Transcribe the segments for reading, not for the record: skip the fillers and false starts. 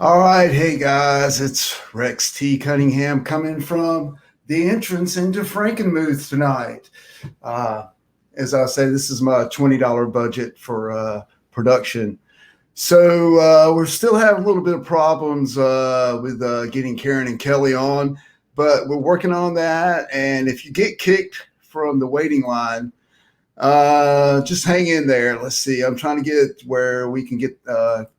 All right, hey guys, it's Rex T. Cunningham coming from the entrance into Frankenmuth tonight. As I say, this is my $20 budget for production. So we're still having a little bit of problems with getting Karen and Kelly on, but we're working on that. And if you get kicked from the waiting line, just hang in there. Let's see. I'm trying to get where we can get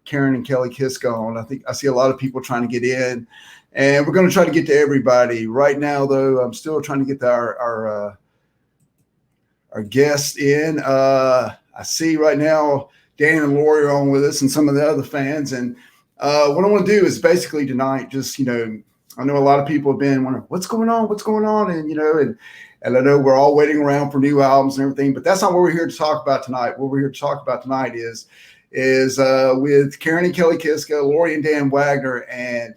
Karen and Kelly Kiszka on. I think I see a lot of people trying to get in, and we're going to try to get to everybody. Right now, though, I'm still trying to get our guests in. I see right now Dan and Lori are on with us, and some of the other fans. And what I want to do is basically tonight, just I know a lot of people have been wondering what's going on, and I know we're all waiting around for new albums and everything, but that's not what we're here to talk about tonight. What we're here to talk about tonight is with Karen and Kelly Kiszka, Lori and Dan Wagner, and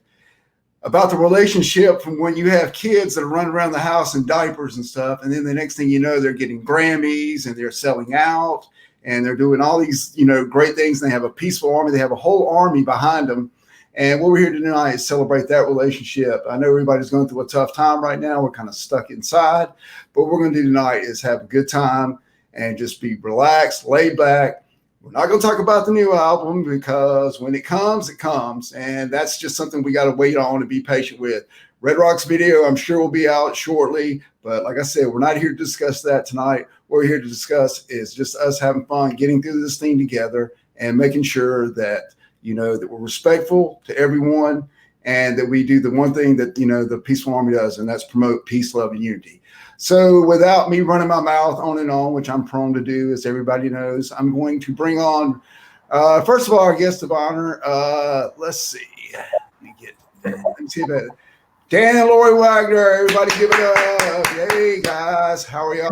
about the relationship from when you have kids that are running around the house in diapers and stuff, and then the next thing you know, they're getting Grammys and they're selling out and they're doing all these great things. And they have a peaceful army. They have a whole army behind them. And what we're here tonight is celebrate that relationship. I know everybody's going through a tough time right now. We're kind of stuck inside. But what we're going to do tonight is have a good time and just be relaxed, laid back. We're not going to talk about the new album because when it comes, it comes. And that's just something we got to wait on and be patient with. Red Rock's video, I'm sure, will be out shortly. But like I said, we're not here to discuss that tonight. What we're here to discuss is just us having fun, getting through this thing together and making sure that, that we're respectful to everyone and that we do the one thing that, the Peaceful Army does, and that's promote peace, love, and unity. So without me running my mouth on and on, which I'm prone to do, as everybody knows, I'm going to bring on, first of all, our guest of honor. Let's see. Let me see about it. Dan and Lori Wagner. Everybody give it up. Hey, guys. How are y'all?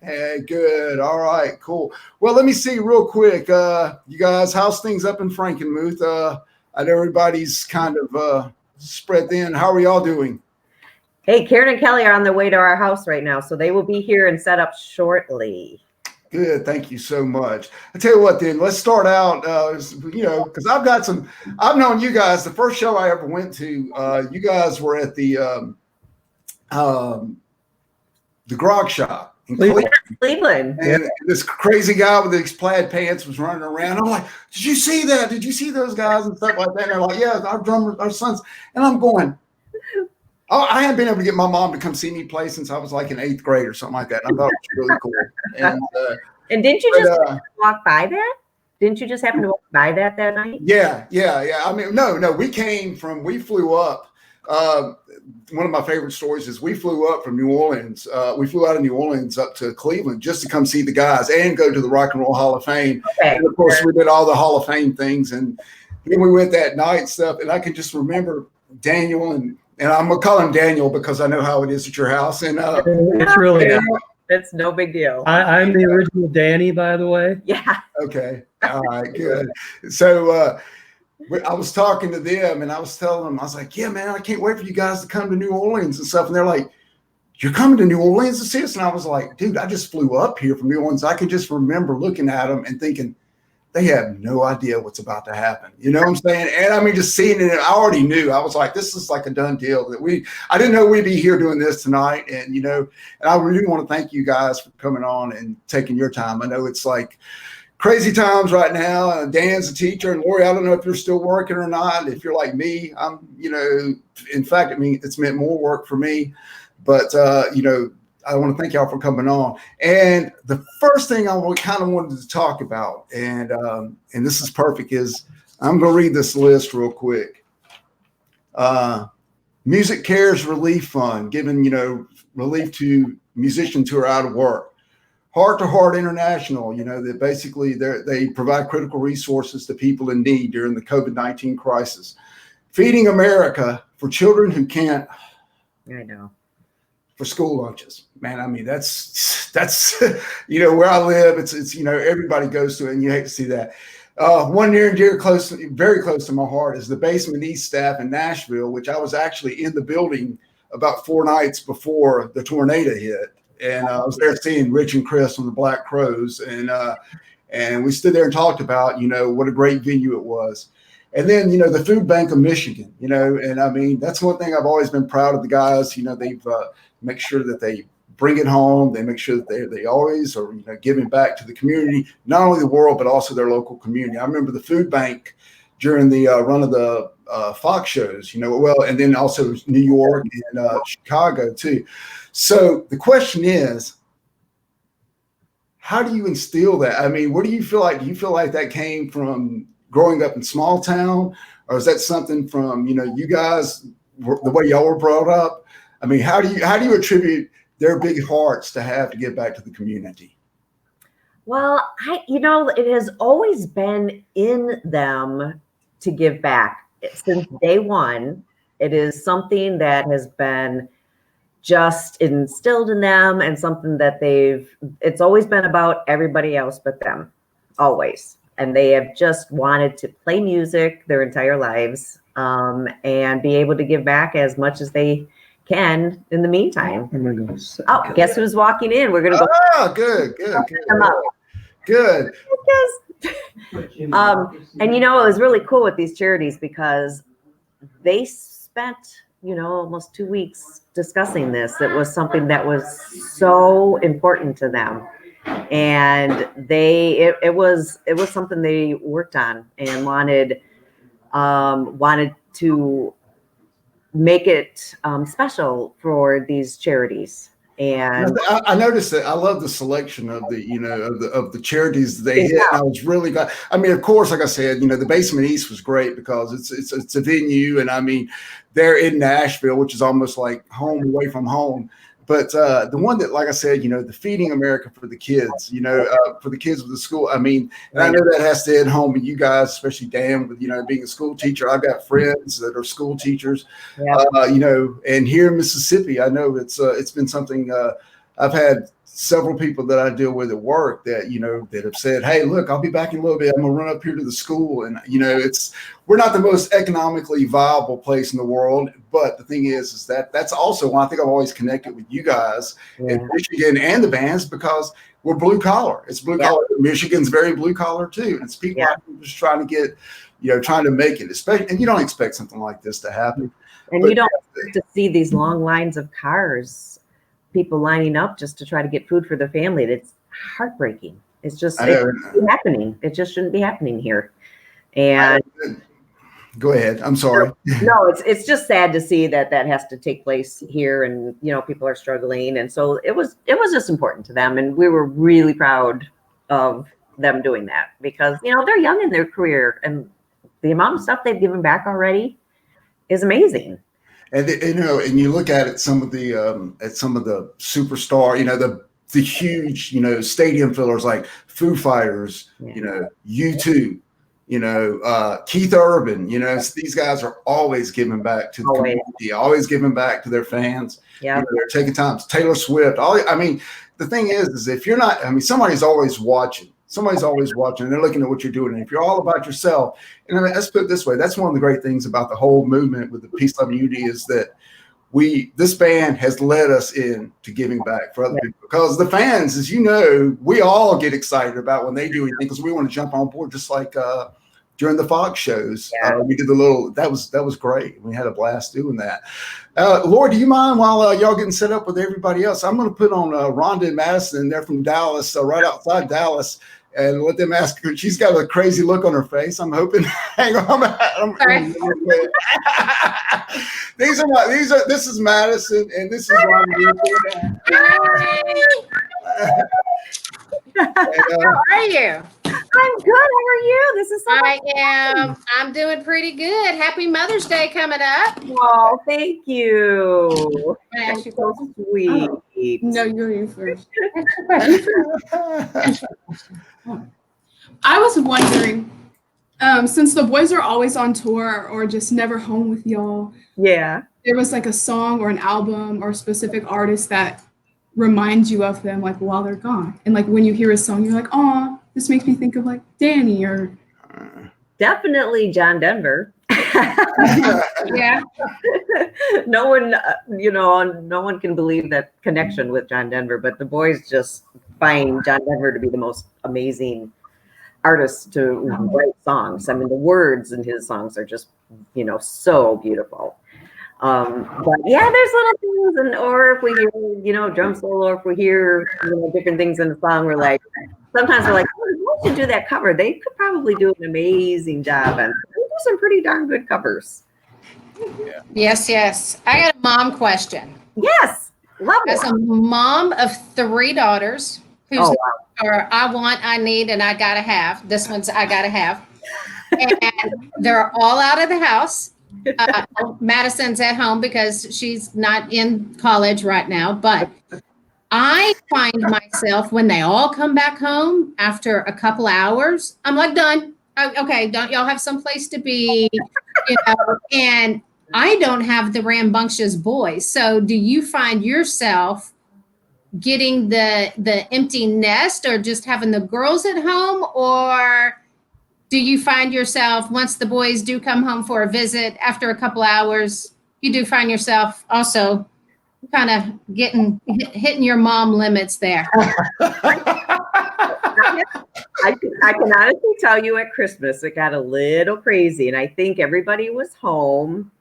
Hey, good. All right, cool. Well, let me see real quick. You guys, how's things up in Frankenmuth? I know everybody's kind of spread thin. How are y'all doing? Hey, Karen and Kelly are on their way to our house right now, so they will be here and set up shortly. Good. Thank you so much. I tell you what, then let's start out, because I've known you guys. The first show I ever went to, you guys were at the Grog Shop in Cleveland. And this crazy guy with these plaid pants was running around. I'm like, did you see that? Did you see those guys and stuff like that? And they're like, yeah, our drummers, our sons. And I'm going, oh, I hadn't been able to get my mom to come see me play since I was like in 8th grade or something like that. And I thought it was really cool. And didn't you just walk by that? Didn't you just happen to walk by that night? Yeah. I mean, no, we flew up. One of my favorite stories is we flew up from New Orleans. We flew out of New Orleans up to Cleveland just to come see the guys and go to the Rock and Roll Hall of Fame. Okay. And of course, we did all the Hall of Fame things. And then we went that night and stuff. And I can just remember Daniel and I'm going to call him Daniel because I know how it is at your house. And it's really it's no big deal. I'm the original Danny, by the way. Yeah. Okay. All right, good. So I was talking to them and I was telling them, I was like, yeah, man, I can't wait for you guys to come to New Orleans and stuff. And they're like, you're coming to New Orleans to see us? And I was like, dude, I just flew up here from New Orleans. I can just remember looking at them and thinking, they have no idea what's about to happen. You know what I'm saying? And I mean, just seeing it, I already knew. I was like, this is like a done deal. I didn't know we'd be here doing this tonight. And, and I really want to thank you guys for coming on and taking your time. I know it's like crazy times right now. Dan's a teacher, and Lori, I don't know if you're still working or not. If you're like me, I'm, in fact, it's meant more work for me. But, I want to thank y'all for coming on. And the first thing I kind of wanted to talk about, and this is perfect, is I'm going to read this list real quick. Music Cares Relief Fund, giving, relief to musicians who are out of work. Heart to Heart International, that basically they provide critical resources to people in need during the COVID-19 crisis. Feeding America for children who can't. I know. For school lunches, man. I mean, that's where I live. It's everybody goes to it, and you hate to see that. One near and dear, very close to my heart, is the Basement East staff in Nashville, which I was actually in the building about 4 nights before the tornado hit, and I was there seeing Rich and Chris from the Black Crows, and we stood there and talked about what a great venue it was. And then, the Food Bank of Michigan, and I mean, that's one thing I've always been proud of the guys. They've make sure that they bring it home. They make sure that they always are giving back to the community, not only the world, but also their local community. I remember the food bank during the run of the Fox shows, and then also New York and Chicago too. So the question is, how do you instill that? I mean, what do you feel like? Do you feel like that came from growing up in small town, or is that something from, you guys, the way y'all were brought up? I mean, how do you attribute their big hearts to have to give back to the community? Well, it has always been in them to give back since day one. It is something that has been just instilled in them, and something that it's always been about everybody else but them, always. And they have just wanted to play music their entire lives, and be able to give back as much as they can in the meantime. Oh, guess who's walking in? We're gonna go. Oh, good. Good. And it was really cool with these charities because they spent, almost 2 weeks discussing this. It was something that was so important to them. And it was something they worked on and wanted to make it special for these charities. And I noticed that. I love the selection of the charities they hit. And I was really glad. I mean, of course, like I said, the Basement East was great because it's a venue, and I mean, they're in Nashville, which is almost like home away from home. But the one that, like I said, the Feeding America for the kids, for the kids of the school. I mean, and I know that has to hit home with you guys, especially Dan, with being a school teacher. I've got friends that are school teachers, and here in Mississippi, I know it's been something. I've had several people that I deal with at work that that have said, "Hey, look, I'll be back in a little bit. I'm gonna run up here to the school," and we're not the most economically viable place in the world, but the thing is that's also why I think I've always connected with you guys in Michigan and the bands, because we're blue collar. It's blue collar. Michigan's very blue collar too, and it's people out there just trying to get, trying to make it. Especially, and you don't expect something like this to happen, and you don't expect to see these long lines of cars, people lining up just to try to get food for their family. It's heartbreaking. It's just happening. It just shouldn't be happening here. And go ahead. I'm sorry. No, it's just sad to see that has to take place here, and people are struggling, and so it was just important to them, and we were really proud of them doing that because they're young in their career, and the amount of stuff they've given back already is amazing. And and you look at some of the superstar, the huge stadium fillers like Foo Fighters, U2, Keith Urban, these guys are always giving back to the community, always giving back to their fans. Yeah, they're taking time. Taylor Swift. The thing is if you're not, somebody's always watching. Somebody's always watching, and they're looking at what you're doing. And if you're all about yourself, and let's put it this way, that's one of the great things about the whole movement with the Peace, Love, and Unity is that this band has led us into giving back for other people, because the fans, as you know, we all get excited about when they do anything because we want to jump on board, just like during the Fox shows. We did that was great. We had a blast doing that. Lori, do you mind while y'all getting set up with everybody else? I'm going to put on Rhonda and Madison. They're from Dallas, right outside Dallas, and let them ask her. She's got a crazy look on her face. I'm hoping. Hang on. This is Madison, and this is Rhonda. How are you? I'm good. How are you? This is I'm doing pretty good. Happy Mother's Day coming up. Oh, thank you. That's so sweet. No, you're you first. I was wondering, since the boys are always on tour or just never home with y'all, there was like a song or an album or a specific artist that reminds you of them, like while they're gone, and like when you hear a song, you're like, "Oh, this makes me think of like Danny," or definitely John Denver. Yeah. No one, no one can believe that connection with John Denver, but the boys just find John Denver to be the most amazing artist to write songs. I mean, the words in his songs are just, so beautiful. But there's little things, or if we hear, drum solo, or if we hear, different things in the song, sometimes we're like, oh, we should do that cover. They could probably do an amazing job, and they do some pretty darn good covers. Yes. I got a mom question. Yes, love it. As a mom of 3 daughters, or I want, I need, and I gotta have. This one's I gotta have, and they're all out of the house. Madison's at home because she's not in college right now, but I find myself when they all come back home after a couple hours, I'm like, done. Okay, don't y'all have some place to be, and I don't have the rambunctious boys. So do you find yourself getting the empty nest, or just having the girls at home, or do you find yourself, once the boys do come home for a visit after a couple hours, you do find yourself also kind of hitting your mom limits there? I can honestly tell you at Christmas, it got a little crazy. And I think everybody was home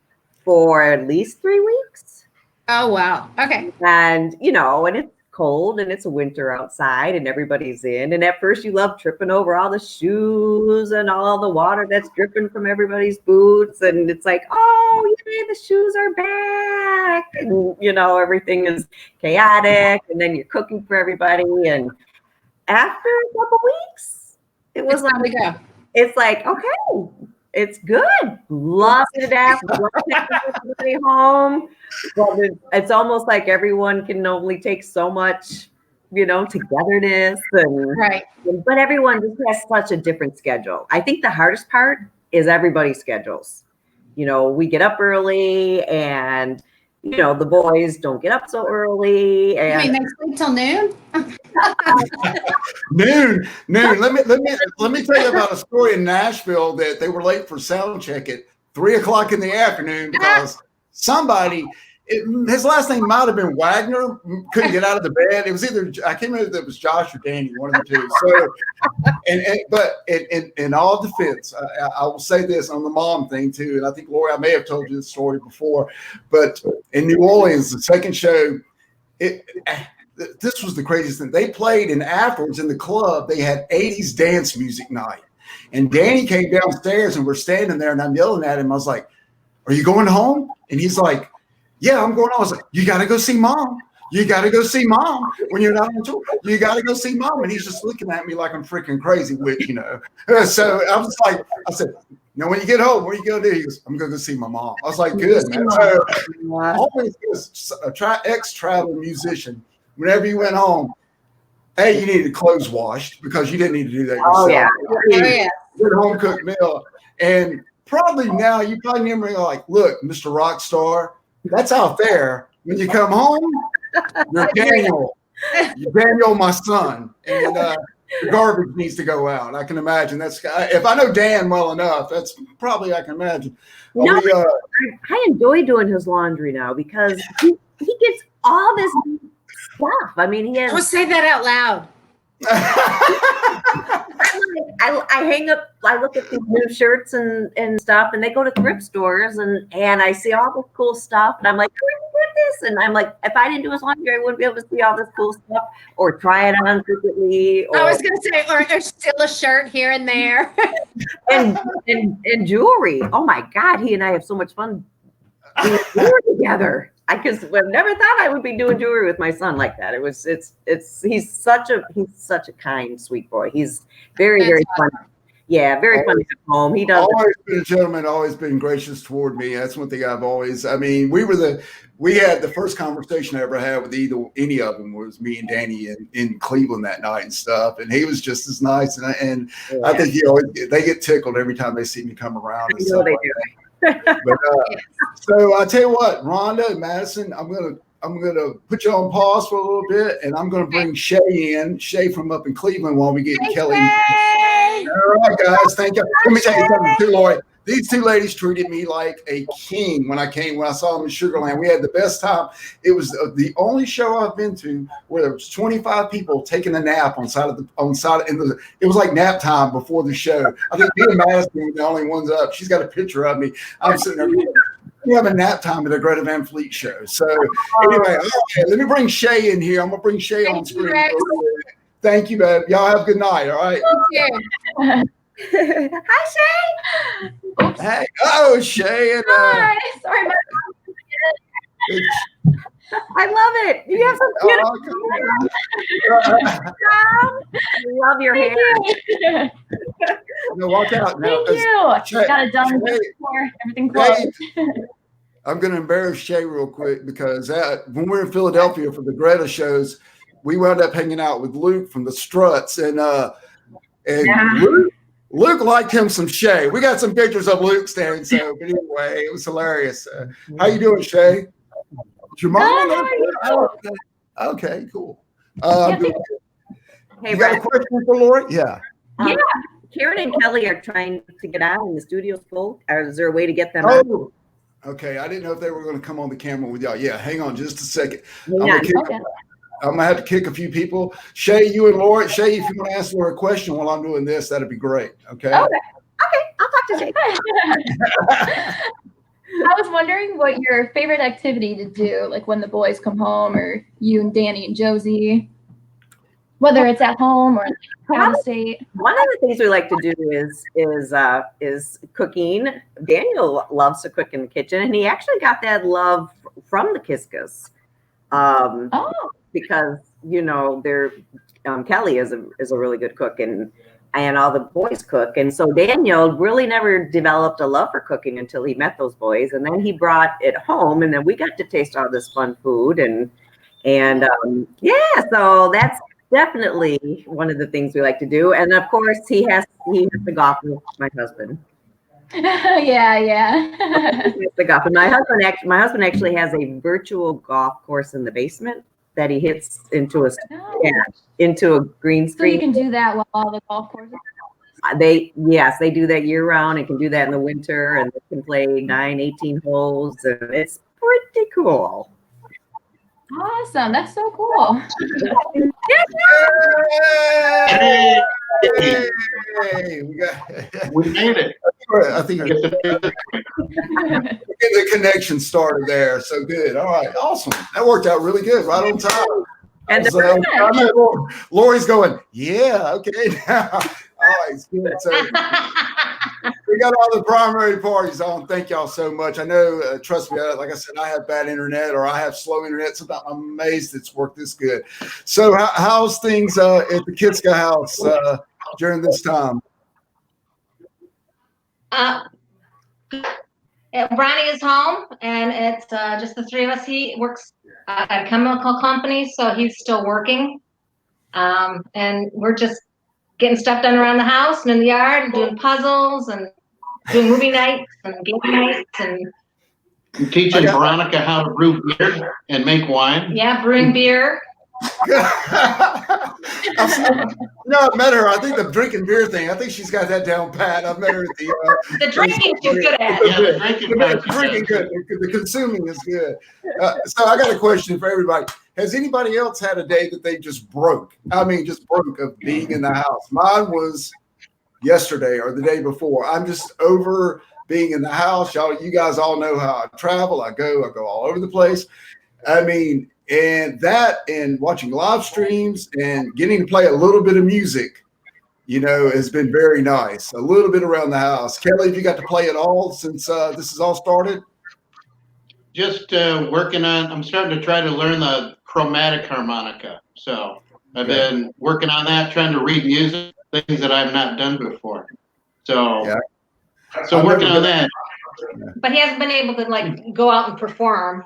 for at least 3 weeks. Oh, wow. Okay. And, and it's cold and it's winter outside and everybody's in. And at first you love tripping over all the shoes and all the water that's dripping from everybody's boots. And it's like, oh, yay, the shoes are back. And, everything is chaotic. And then you're cooking for everybody. And after a couple weeks, it's time to go. It's like, okay, it's good. Love it to death. Love taking everybody home. But it's almost like everyone can only take so much, togetherness and right. But everyone just has such a different schedule. I think the hardest part is everybody's schedules. We get up early and the boys don't get up so early. And you mean they sleep till noon? Noon. Let me tell you about a story in Nashville that they were late for sound check at 3:00 in the afternoon because somebody. His last name might have been Wagner. Couldn't get out of the bed. It was either I can't remember if it was Josh or Danny, one of the two. So, but in all defense, I will say this on the mom thing too. And I think Lori, I may have told you this story before, but in New Orleans, the second show, this was the craziest thing. They played, and afterwards in the club, they had 80s dance music night. And Danny came downstairs, and we're standing there, and I'm yelling at him. I was like, "Are you going home?" And he's like, "Yeah, I'm going on." I was like, "You got to go see mom. You got to go see mom when you're not on tour. You got to go see mom." And he's just looking at me like I'm freaking crazy, which, So I was like, I said, when you get home, what are you going to do? He goes, "I'm going to go see my mom." I was like, good, man. So always ex-travel musician, whenever you went home, hey, you needed clothes washed because you didn't need to do that yourself. Oh, yeah. Good home cooked meal. And probably now you probably never like, look, Mr. Rockstar, that's out there. When you come home, you're Daniel. You're Daniel, my son. And the garbage needs to go out. I can imagine. That's if I know Dan well enough, that's probably I can imagine. I enjoy doing his laundry now because he gets all this stuff. I mean, he has. Don't say that out loud. I hang up. I look at these new shirts and stuff, and they go to thrift stores, and I see all this cool stuff, and I'm like, where did you get this? And I'm like, if I didn't do his laundry, I wouldn't be able to see all this cool stuff or try it on secretly. I was going to say, or steal a shirt here and there, and jewelry. Oh my God, he and I have so much fun doing jewelry together. I've never thought I would be doing jewelry with my son like that. He's such a kind, sweet boy. He's very funny. Yeah, very funny at home. He does always been a gentleman, always been gracious toward me. That's one thing I've always. I mean, we had the first conversation I ever had with any of them was me and Danny in Cleveland that night and stuff, and he was just as nice. And I think they get tickled every time they see me come around. And stuff they like do. But, so I tell you what, Rhonda and Madison, I'm gonna put you on pause for a little bit, and I'm gonna bring Shay from up in Cleveland while we get Kelly. All right, guys, thank you. Let me tell you something too, Lori. These two ladies treated me like a king when I saw them in Sugarland. We had the best time. It was the only show I've been to where there was 25 people taking a nap it was like nap time before the show. I think me and Madison were the only ones up. She's got a picture of me. I'm sitting there. We have a nap time at a Greta Van Fleet show. So anyway, okay, let me bring Shay in here. I'm gonna bring Shay on screen. Thank you, babe. Y'all have a good night. All right. Thank Hi, Shay. Oops. Hey, oh, Shay. And, Hi. Sorry about I love it. You have some beautiful love your hair. you. No, walk out now. Thank you. Shay, Got it done before everything closed. I'm going to embarrass Shay real quick because when we were in Philadelphia for the Greta shows, we wound up hanging out with Luke from the Struts, and Luke liked him some Shay. We got some pictures of Luke standing. So, but anyway, it was hilarious. How you doing, Shay? Is your mom? Good, okay, cool. Hey, you got a question for Lori? Yeah. Yeah. Karen and Kelly are trying to get out, and the studio's full. Is there a way to get them out? Oh, okay. I didn't know if they were going to come on the camera with y'all. Yeah, hang on just a second. Yeah, I'm gonna have to kick a few people. Shay, you and Laura. Shay, if you want to ask Laura a question while I'm doing this, that'd be great. Okay. Okay. I'll talk to Jake. I was wondering what your favorite activity to do, like when the boys come home, or you and Danny and Josie, whether it's at home or out of state. One of the things we like to do is cooking. Daniel loves to cook in the kitchen, and he actually got that love from the Kiszkas. Because they're Kelly is a really good cook, and all the boys cook, and so Daniel really never developed a love for cooking until he met those boys, and then he brought it home, and then we got to taste all this fun food, and so that's definitely one of the things we like to do, and of course he has to golf with my husband. Yeah. The golf, and my husband actually has a virtual golf course in the basement that he hits into a green So screen. you can do that while all the golf courses. They do that year round and can do that in the winter, and they can play 18 holes, and it's pretty cool. Awesome. That's so cool. Hey, We made it. I think the connection started there. So good. All right. Awesome. That worked out really good. Right on time. And Lori's going, yeah, okay. Now. All right. It's good. So we got all the primary parties on. Thank y'all so much. I know, trust me, like I said, I have bad internet or I have slow internet. Sometimes I'm amazed it's worked this good. So how's things at the Kiszka house during this time? Ronnie is home, and it's just the three of us. He works at a chemical company, so he's still working. And we're just getting stuff done around the house and in the yard, and doing puzzles and doing movie nights and game nights, and teaching Veronica how to brew beer and make wine. Yeah, brewing beer. I've met her. I think the drinking beer thing, I think she's got that down pat. I've met her at the drinking she's good at. Yeah, the drinking good. The consuming is good. So I got a question for everybody. Has anybody else had a day that they just broke? I mean, just broke of being in the house. Mine was yesterday or the day before. I'm just over being in the house. You guys all know how I travel. I go all over the place. I mean, and watching live streams and getting to play a little bit of music, has been very nice. A little bit around the house. Kelly, have you got to play at all since this has all started? Just working on, I'm starting to try to learn the chromatic harmonica. So I've been working on that, trying to read music, things that I've not done before. So, working on that. But he hasn't been able to go out and perform.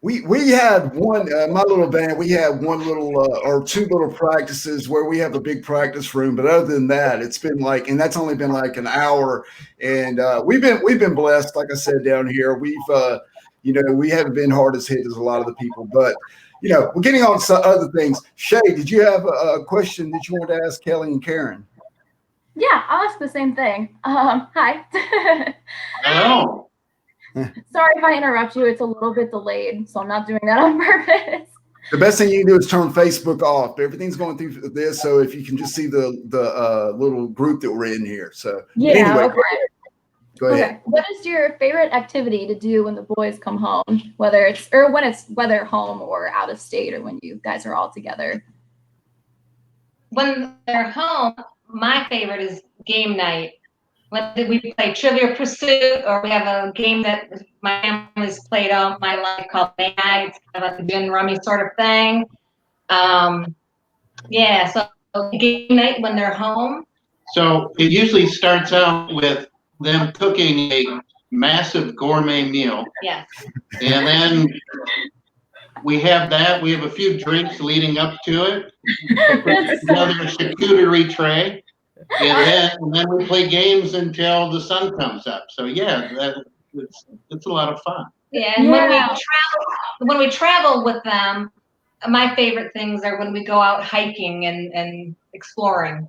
We had one, my little band, we had one little or two little practices where we have a big practice room. But other than that, it's been and that's only been an hour. And we've been blessed, like I said, down here. We've, we haven't been hard as hit as a lot of the people. But, we're getting on to other things. Shay, did you have a question that you wanted to ask Kelly and Karen? Yeah, I'll ask the same thing. Hi. Hello. Sorry if I interrupt you. It's a little bit delayed, so I'm not doing that on purpose. The best thing you can do is turn Facebook off. Everything's going through this, so if you can just see the little group that we're in here. So anyway, okay. Go ahead. Okay. What is your favorite activity to do when the boys come home? Whether home or out of state, or when you guys are all together? When they're home, my favorite is game night. When we play Trivia Pursuit, or we have a game that my family's played all my life called May Night. It's kind of like a gin rummy sort of thing. So game night when they're home. So it usually starts out with them cooking a massive gourmet meal. Yes. And then we have that. We have a few drinks leading up to it. Another charcuterie tray. And then we play games until the sun comes up. So it's a lot of fun. Yeah, and when we travel with them, my favorite things are when we go out hiking and exploring.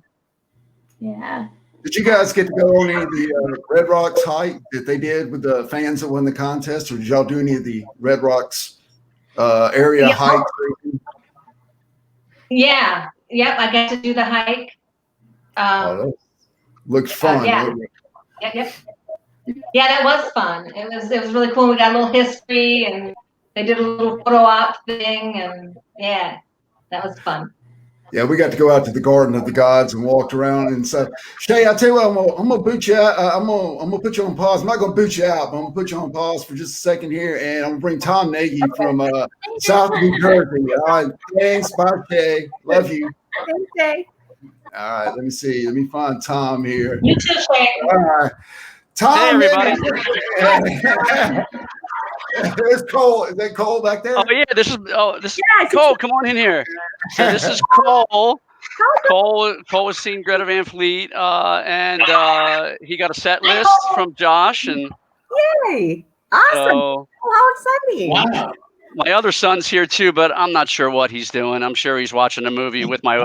Yeah. Did you guys get to go on any of the Red Rocks hike that they did with the fans that won the contest, or did y'all do any of the Red Rocks area hikes? Yeah. Yep. I got to do the hike. Oh, that looks fun. Yeah. Yep. Yeah, that was fun. It was really cool. We got a little history, and they did a little photo op thing, and yeah, that was fun. Yeah, we got to go out to the Garden of the Gods and walked around and stuff. Shay, I tell you what, I'm gonna boot you out. I'm gonna put you on pause. I'm not gonna boot you out, but I'm gonna put you on pause for just a second here, and I'm gonna bring Tom Nagy from South New Jersey. All right, thanks, bye, Shay. Love you. Thanks, Jay. All right, let me see. Let me find Tom here. You too, Shay. All right, Tom. Hey, everybody. It's Cole. Is that Cole back there? Oh yeah, this is Yeah, Cole. Come on in here. So this is Cole. Cole was seeing Greta Van Fleet, and he got a set list from Josh, and Yay! Awesome. so How exciting. Wow. my other son's here too, but I'm not sure what he's doing. I'm sure he's watching a movie with my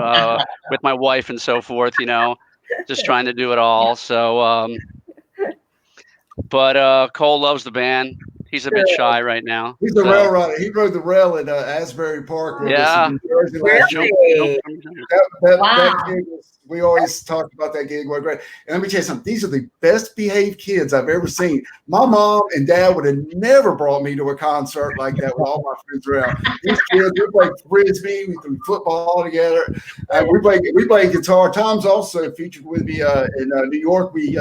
wife and so forth. You know, just trying to do it all. So, but Cole loves the band. He's a bit shy right now. He's a rail rider. He rode the rail at Asbury Park with us in New Jersey last year. Really? That gig was, we always talked about that gig. What great! And let me tell you something. These are the best behaved kids I've ever seen. My mom and dad would have never brought me to a concert like that with all my friends around. These kids, we played frisbee, we threw football together, we played guitar. Tom's also featured with me in New York. Me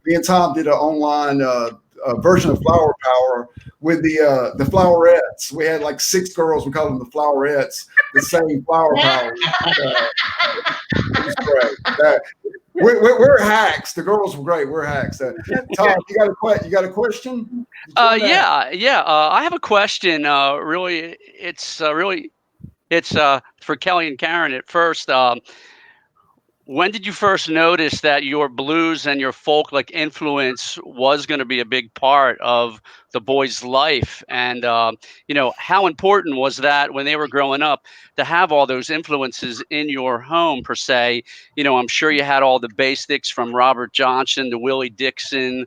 and Tom did an online version of Flower Power with the Flowerettes. We had like 6 girls. We called them the Flowerettes. The same Flower Power. It was great. We're hacks. The girls were great. We're hacks. Tom, you got a question? Yeah. I have a question. It's for Kelly and Karen at first. When did you first notice that your blues and your folk like influence was going to be a big part of the boys' life? And, how important was that when they were growing up to have all those influences in your home per se? I'm sure you had all the basics from Robert Johnson to Willie Dixon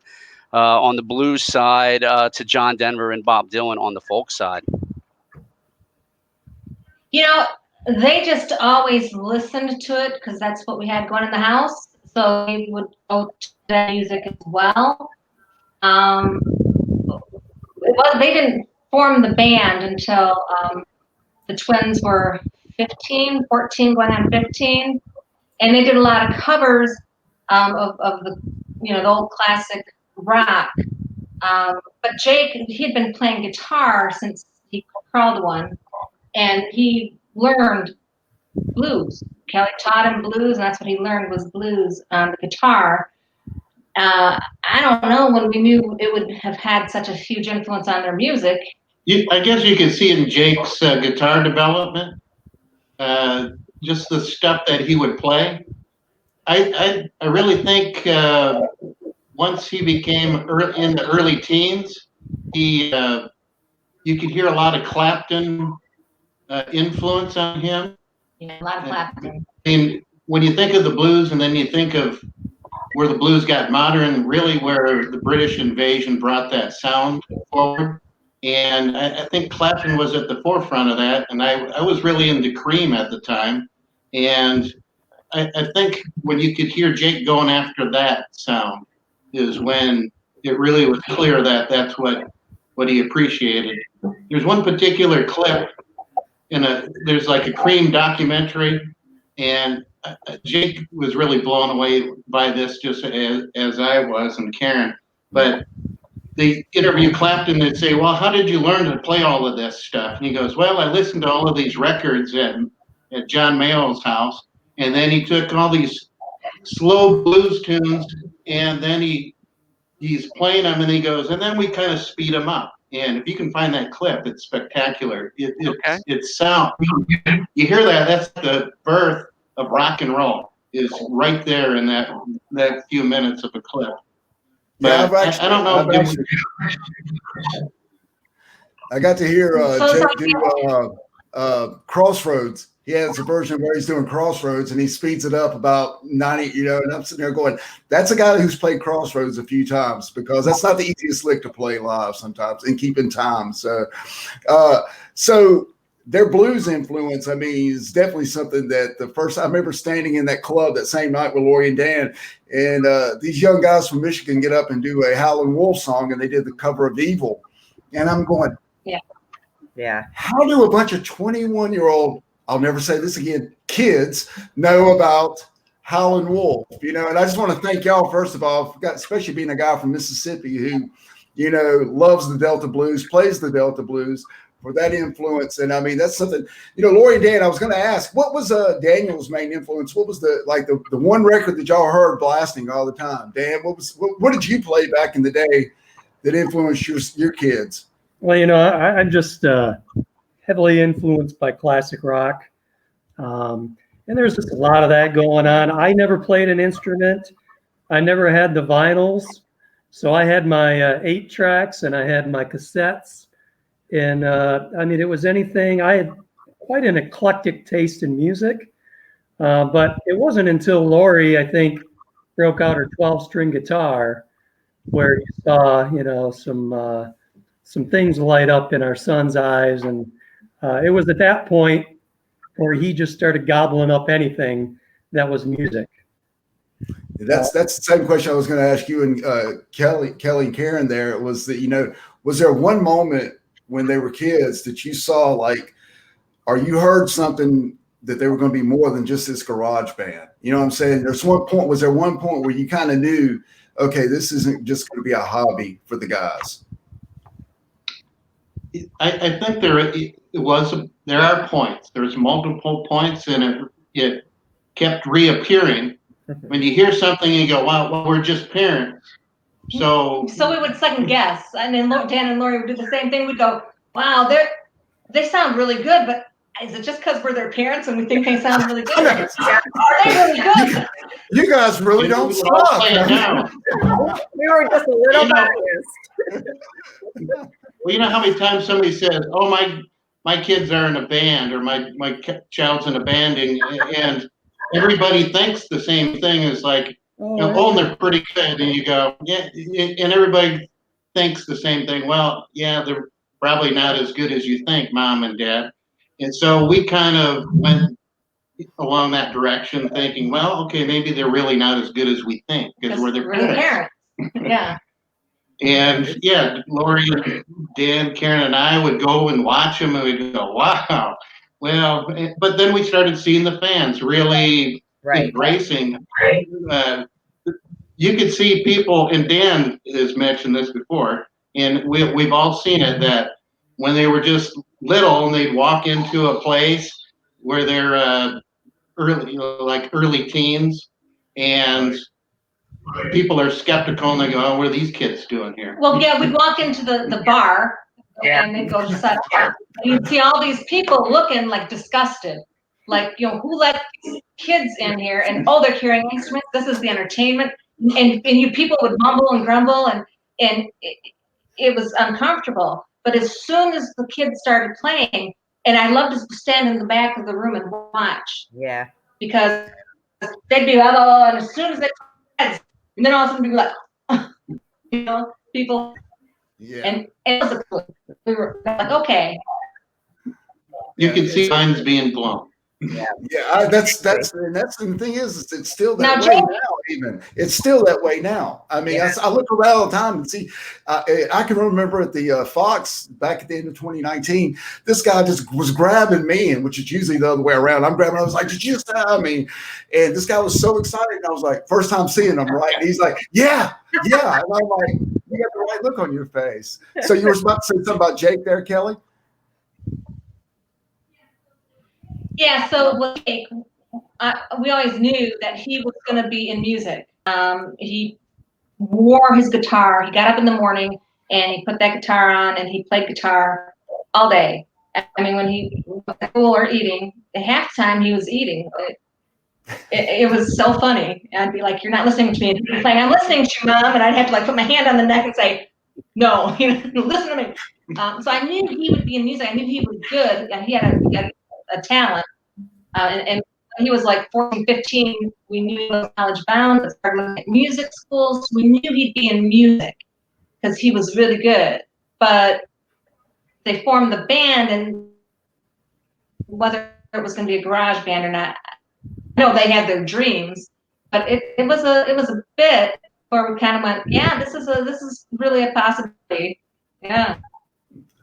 on the blues side to John Denver and Bob Dylan on the folk side. They just always listened to it because that's what we had going in the house. So we would go to that music as well. They didn't form the band until the twins were 14, going on 15. And they did a lot of covers of the, the old classic rock. But Jake, he had been playing guitar since he crawled one. And he learned blues. Kelly taught him blues, and that's what he learned was blues on the guitar. I don't know when we knew it would have had such a huge influence on their music. I guess you can see in Jake's guitar development, just the stuff that he would play. I really think once he became in the early teens, you could hear a lot of Clapton influence on him. Yeah, a lot of Clapton. I mean, when you think of the blues and then you think of where the blues got modern, really where the British invasion brought that sound forward. And I think Clapton was at the forefront of that. And I was really into Cream at the time. And I think when you could hear Jake going after that sound is when it really was clear that that's what he appreciated. There's one particular clip there's like a Cream documentary, and Jake was really blown away by this, just as I was, and Karen. But they interview Clapton and say, "Well, how did you learn to play all of this stuff?" And he goes, "Well, I listened to all of these records at John Mayall's house, and then he took all these slow blues tunes, and then he's playing them, and he goes, and then we kind of speed them up." And if you can find that clip, it's spectacular. It's sound. You hear that? That's the birth of rock and roll. Is right there in that few minutes of a clip. But yeah, I don't know. I got to hear Jake do Crossroads. He has a version where he's doing Crossroads and he speeds it up about 90, and I'm sitting there going, that's a guy who's played Crossroads a few times, because that's not the easiest lick to play live sometimes and keep in time. So their blues influence, I mean, is definitely something that I remember standing in that club that same night with Lori and Dan, and these young guys from Michigan get up and do a Howlin' Wolf song, and they did the cover of Evil. And I'm going, Yeah. how do a bunch of 21-year-old, I'll never say this again, kids know about Howlin' Wolf? And I just want to thank y'all, first of all, especially being a guy from Mississippi who, loves the Delta blues, plays the Delta blues, for that influence. And I mean, that's something, Lori and Dan, I was going to ask, what was Daniel's main influence? What was the one record that y'all heard blasting all the time? Dan, what did you play back in the day that influenced your kids? Well, I'm just heavily influenced by classic rock. And there's just a lot of that going on. I never played an instrument. I never had the vinyls. So I had my 8 tracks and I had my cassettes. And I mean, it was anything. I had quite an eclectic taste in music. But it wasn't until Lori, I think, broke out her 12-string guitar where you saw, some things light up in our son's eyes. And it was at that point where he just started gobbling up anything that was music. That's the same question I was going to ask you and Kelly and Karen there. It was that, was there one moment when they were kids that you saw or you heard something that they were going to be more than just this garage band? You know what I'm saying? Was there one point where you kind of knew, okay, this isn't just going to be a hobby for the guys? I think there are points. There's multiple points, and it kept reappearing. When you hear something, you go, "Wow, well, we're just parents." So we would second guess, and then Dan and Lori would do the same thing. We'd go, "Wow, they sound really good, but is it just because we're their parents and we think they sound really good? Are they really good?" You guys really don't stop. We were just a little biased. Well, you know how many times somebody says, "Oh, my kids are in a band," or my child's in a band, and everybody thinks the same thing. Is like, "Oh, they're pretty good," and you go, "Yeah," and everybody thinks the same thing. Well, yeah, they're probably not as good as you think, Mom and Dad. And so we kind of went along that direction, thinking, well, okay, maybe they're really not as good as we think because we're their parents. Yeah. And yeah, Lori, Dan, Karen, and I would go and watch them, and we'd go, wow. Well, but then we started seeing the fans really embracing. You could see people, and Dan has mentioned this before, and we've all seen it, that when they were just little and they'd walk into a place where they're early teens, and people are skeptical and they go, "Oh, what are these kids doing here?" Well, yeah, we'd walk into the bar and they'd go to such, and you'd see all these people looking like disgusted, like, who let these kids in here? And they're carrying instruments. This is the entertainment, and you people would mumble and grumble, and it was uncomfortable. But as soon as the kids started playing, and I loved to stand in the back of the room and watch. Yeah. Because they'd be and as soon as they, and then all of a sudden we'd be like, people. Yeah. And it was a clue. We were like, okay. You can see minds being blown. Yeah, that's the thing is, it's still that way now. Even it's still that way now. I mean, I look around all the time and see. I can remember at the Fox back at the end of 2019, this guy just was grabbing me, and which is usually the other way around. I'm grabbing. I was like, "Did you I mean?" And this guy was so excited. And I was like, first time seeing him, right? And he's like, "Yeah." And I'm like, "You got the right look on your face." So you were about to say something about Jake there, Kelly? Yeah, so with Jake, we always knew that he was going to be in music. He wore his guitar. He got up in the morning and he put that guitar on and he played guitar all day. I mean, when he was at school or eating, at halftime he was eating. It was so funny. I'd be like, "You're not listening to me." And he'd be playing, "I'm listening to you, Mom." And I'd have to put my hand on the neck and say, "No, listen to me." So I knew he would be in music. I knew he was good. And he had a talent. And he was like 14, 15. We knew he was college bound. Started looking at music schools. We knew he'd be in music because he was really good. But they formed the band, and whether it was going to be a garage band or not. I know they had their dreams, but it was a bit where we kind of went, yeah, this is really a possibility. Yeah.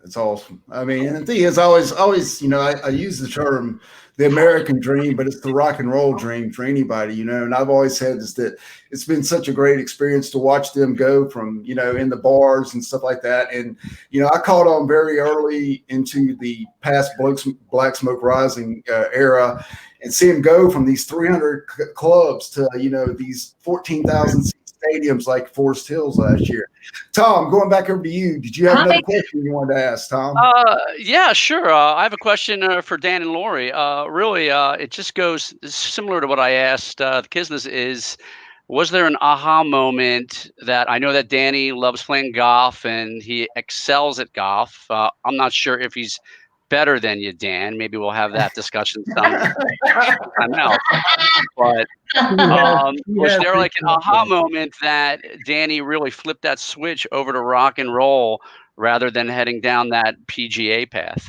It's awesome. I mean, and the thing is, I always, I use the term the American dream, but it's the rock and roll dream for anybody, and I've always said this, that it's been such a great experience to watch them go from, in the bars and stuff like that. And, I caught on very early into the past Black Smoke Rising era, and see them go from these 300 clubs to, these 14,000 stadiums like Forest Hills last year. Tom, going back over to you. Did you have another question you wanted to ask, Tom? Yeah, sure. I have a question for Dan and Lori. Really, it just goes similar to what I asked the Kisnas was there an aha moment that I know that Danny loves playing golf and he excels at golf. I'm not sure if he's better than you, Dan. Maybe we'll have that discussion sometime else. But was there like an aha moment that Danny really flipped that switch over to rock and roll rather than heading down that PGA path?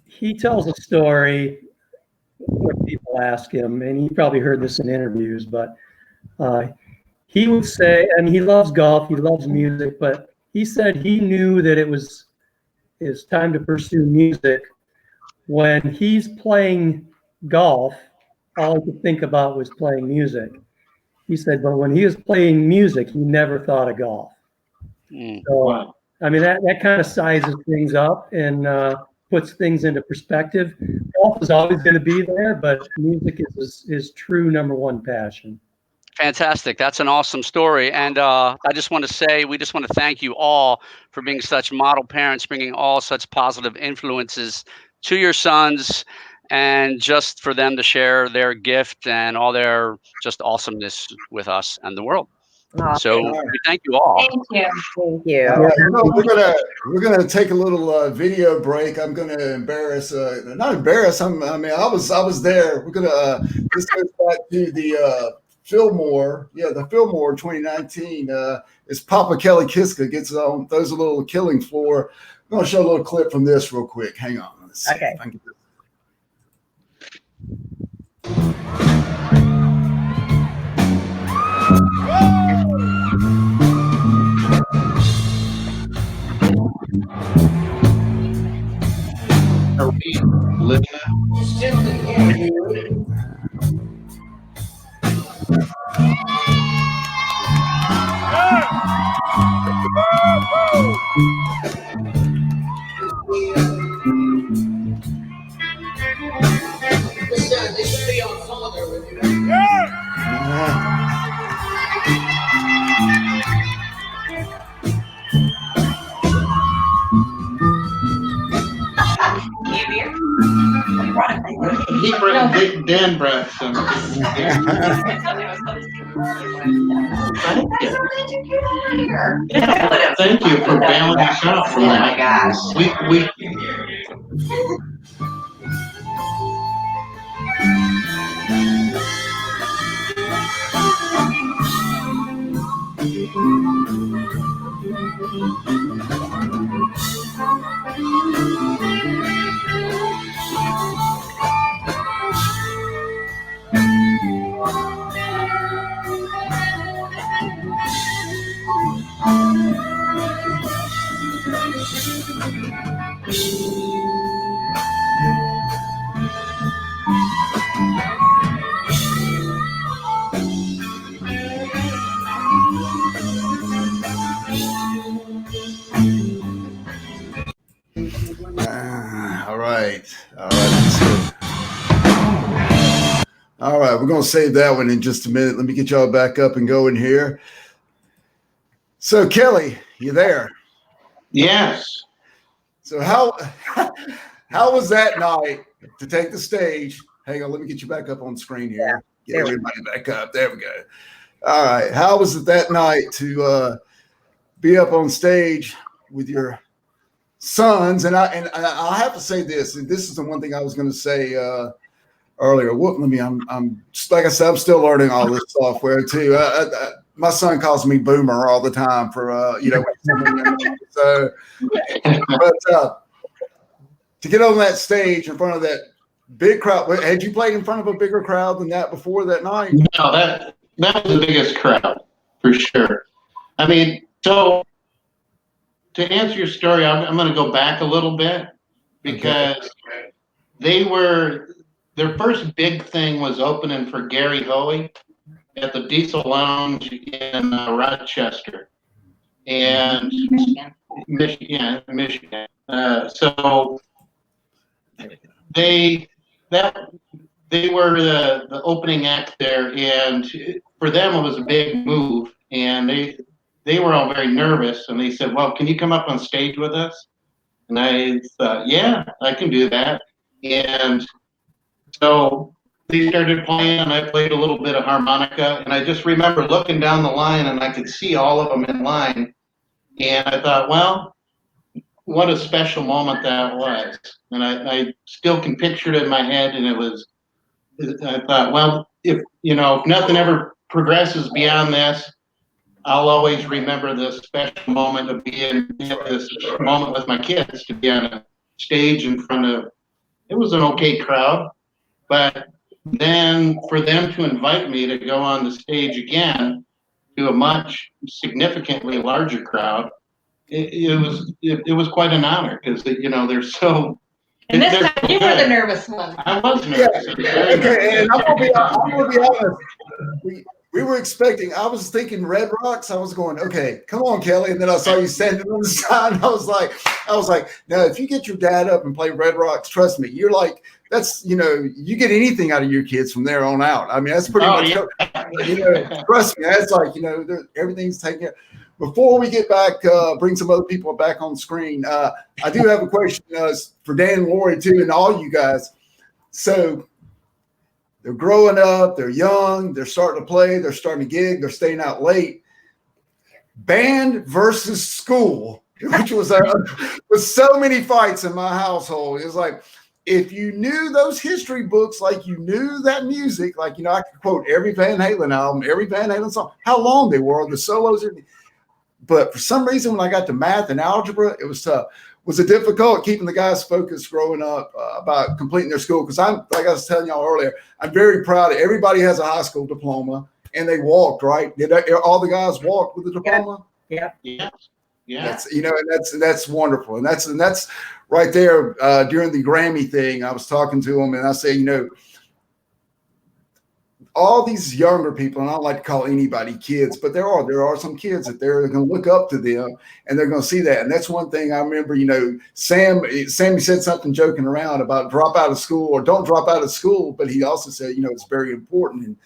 He tells a story when people ask him, and he probably heard this in interviews, but he would say, and he loves golf, he loves music, but he said he knew that it was his time to pursue music when he's playing golf. All he could think about was playing music. He said, but when he was playing music, he never thought of golf. So, Wow. I mean, that kind of sizes things up and puts things into perspective. Golf is always going to be there, but music is his true number one passion. Fantastic. That's an awesome story. And I just want to say, we just want to thank you all for being such model parents, bringing all such positive influences to your sons, and just for them to share their gift and all their just awesomeness with us and the world. So we thank you all. Thank you. Thank you. All right, we're gonna take a little video break. I'm gonna not embarrass. I was there. We're gonna this goes back to the Fillmore. Yeah, the Fillmore 2019. Is Papa Kelly Kiszka gets on, throws a little killing floor. I'm gonna show a little clip from this real quick. Hang on. Let's see if I can get this. Dan brought some. Thank you for bailing us out from that. Oh my gosh. We All right, we're going to save that one in just a minute. Let me get y'all back up and going here. So, Kelly, you there? Yes. So how was that night to take the stage? Hang on, let me get you back up on screen here. Get everybody back up. There we go. All right. How was it that night to be up on stage with your sons? And I have to say this, and this is the one thing I was going to say earlier. I'm like I said, I'm still learning all this software too. My son calls me Boomer all the time for so. But to get on that stage in front of that big crowd. Had you played in front of a bigger crowd than that before that night? No, that was the biggest crowd for sure. I mean, so to answer your story, I'm going to go back a little bit because their first big thing was opening for Gary Hoey at the Diesel Lounge in Rochester, and Michigan. So they were the opening act there, and for them it was a big move, and they were all very nervous, and they said, "Well, can you come up on stage with us?" And I thought, "Yeah, I can do that." And so they started playing, and I played a little bit of harmonica, and I just remember looking down the line, and I could see all of them in line, and I thought, well, what a special moment that was. And I still can picture it in my head, and I thought, well, if nothing ever progresses beyond this, I'll always remember this special moment of being at this moment with my kids, to be on a stage in front of, it was an okay crowd, but then for them to invite me to go on the stage again to a much significantly larger crowd, it was quite an honor, because they're so. And this time you were the nervous one. I was nervous. Yeah. Okay, and I'm gonna be honest. We were expecting. I was thinking Red Rocks. I was going, okay, come on, Kelly. And then I saw you standing on the side. And I was like, now if you get your dad up and play Red Rocks, trust me, you're like, that's you get anything out of your kids from there on out. I mean, that's pretty much. Yeah. Trust me, that's like everything's taken care. Before we get back, bring some other people back on screen. I do have a question for Dan and Lori too, and all you guys. So they're growing up, they're young, they're starting to play, they're starting to gig, they're staying out late. Band versus school, which was so many fights in my household. It was like, if you knew those history books, like you knew that music, like, I could quote every Van Halen album, every Van Halen song, how long they were, the solos. But for some reason, when I got to math and algebra, it was tough. Was it difficult keeping the guys focused growing up about completing their school? Because like I was telling y'all earlier, I'm very proud of everybody has a high school diploma, and they walked, right? Did all the guys walk with a diploma? Yeah. Yeah. That's, and that's wonderful. And that's right there during the Grammy thing. I was talking to them, and I say, all these younger people, and I don't like to call anybody kids, but there are some kids that they're going to look up to them, and they're going to see that. And that's one thing I remember, Sammy said something joking around about drop out of school or don't drop out of school, but he also said, it's very important.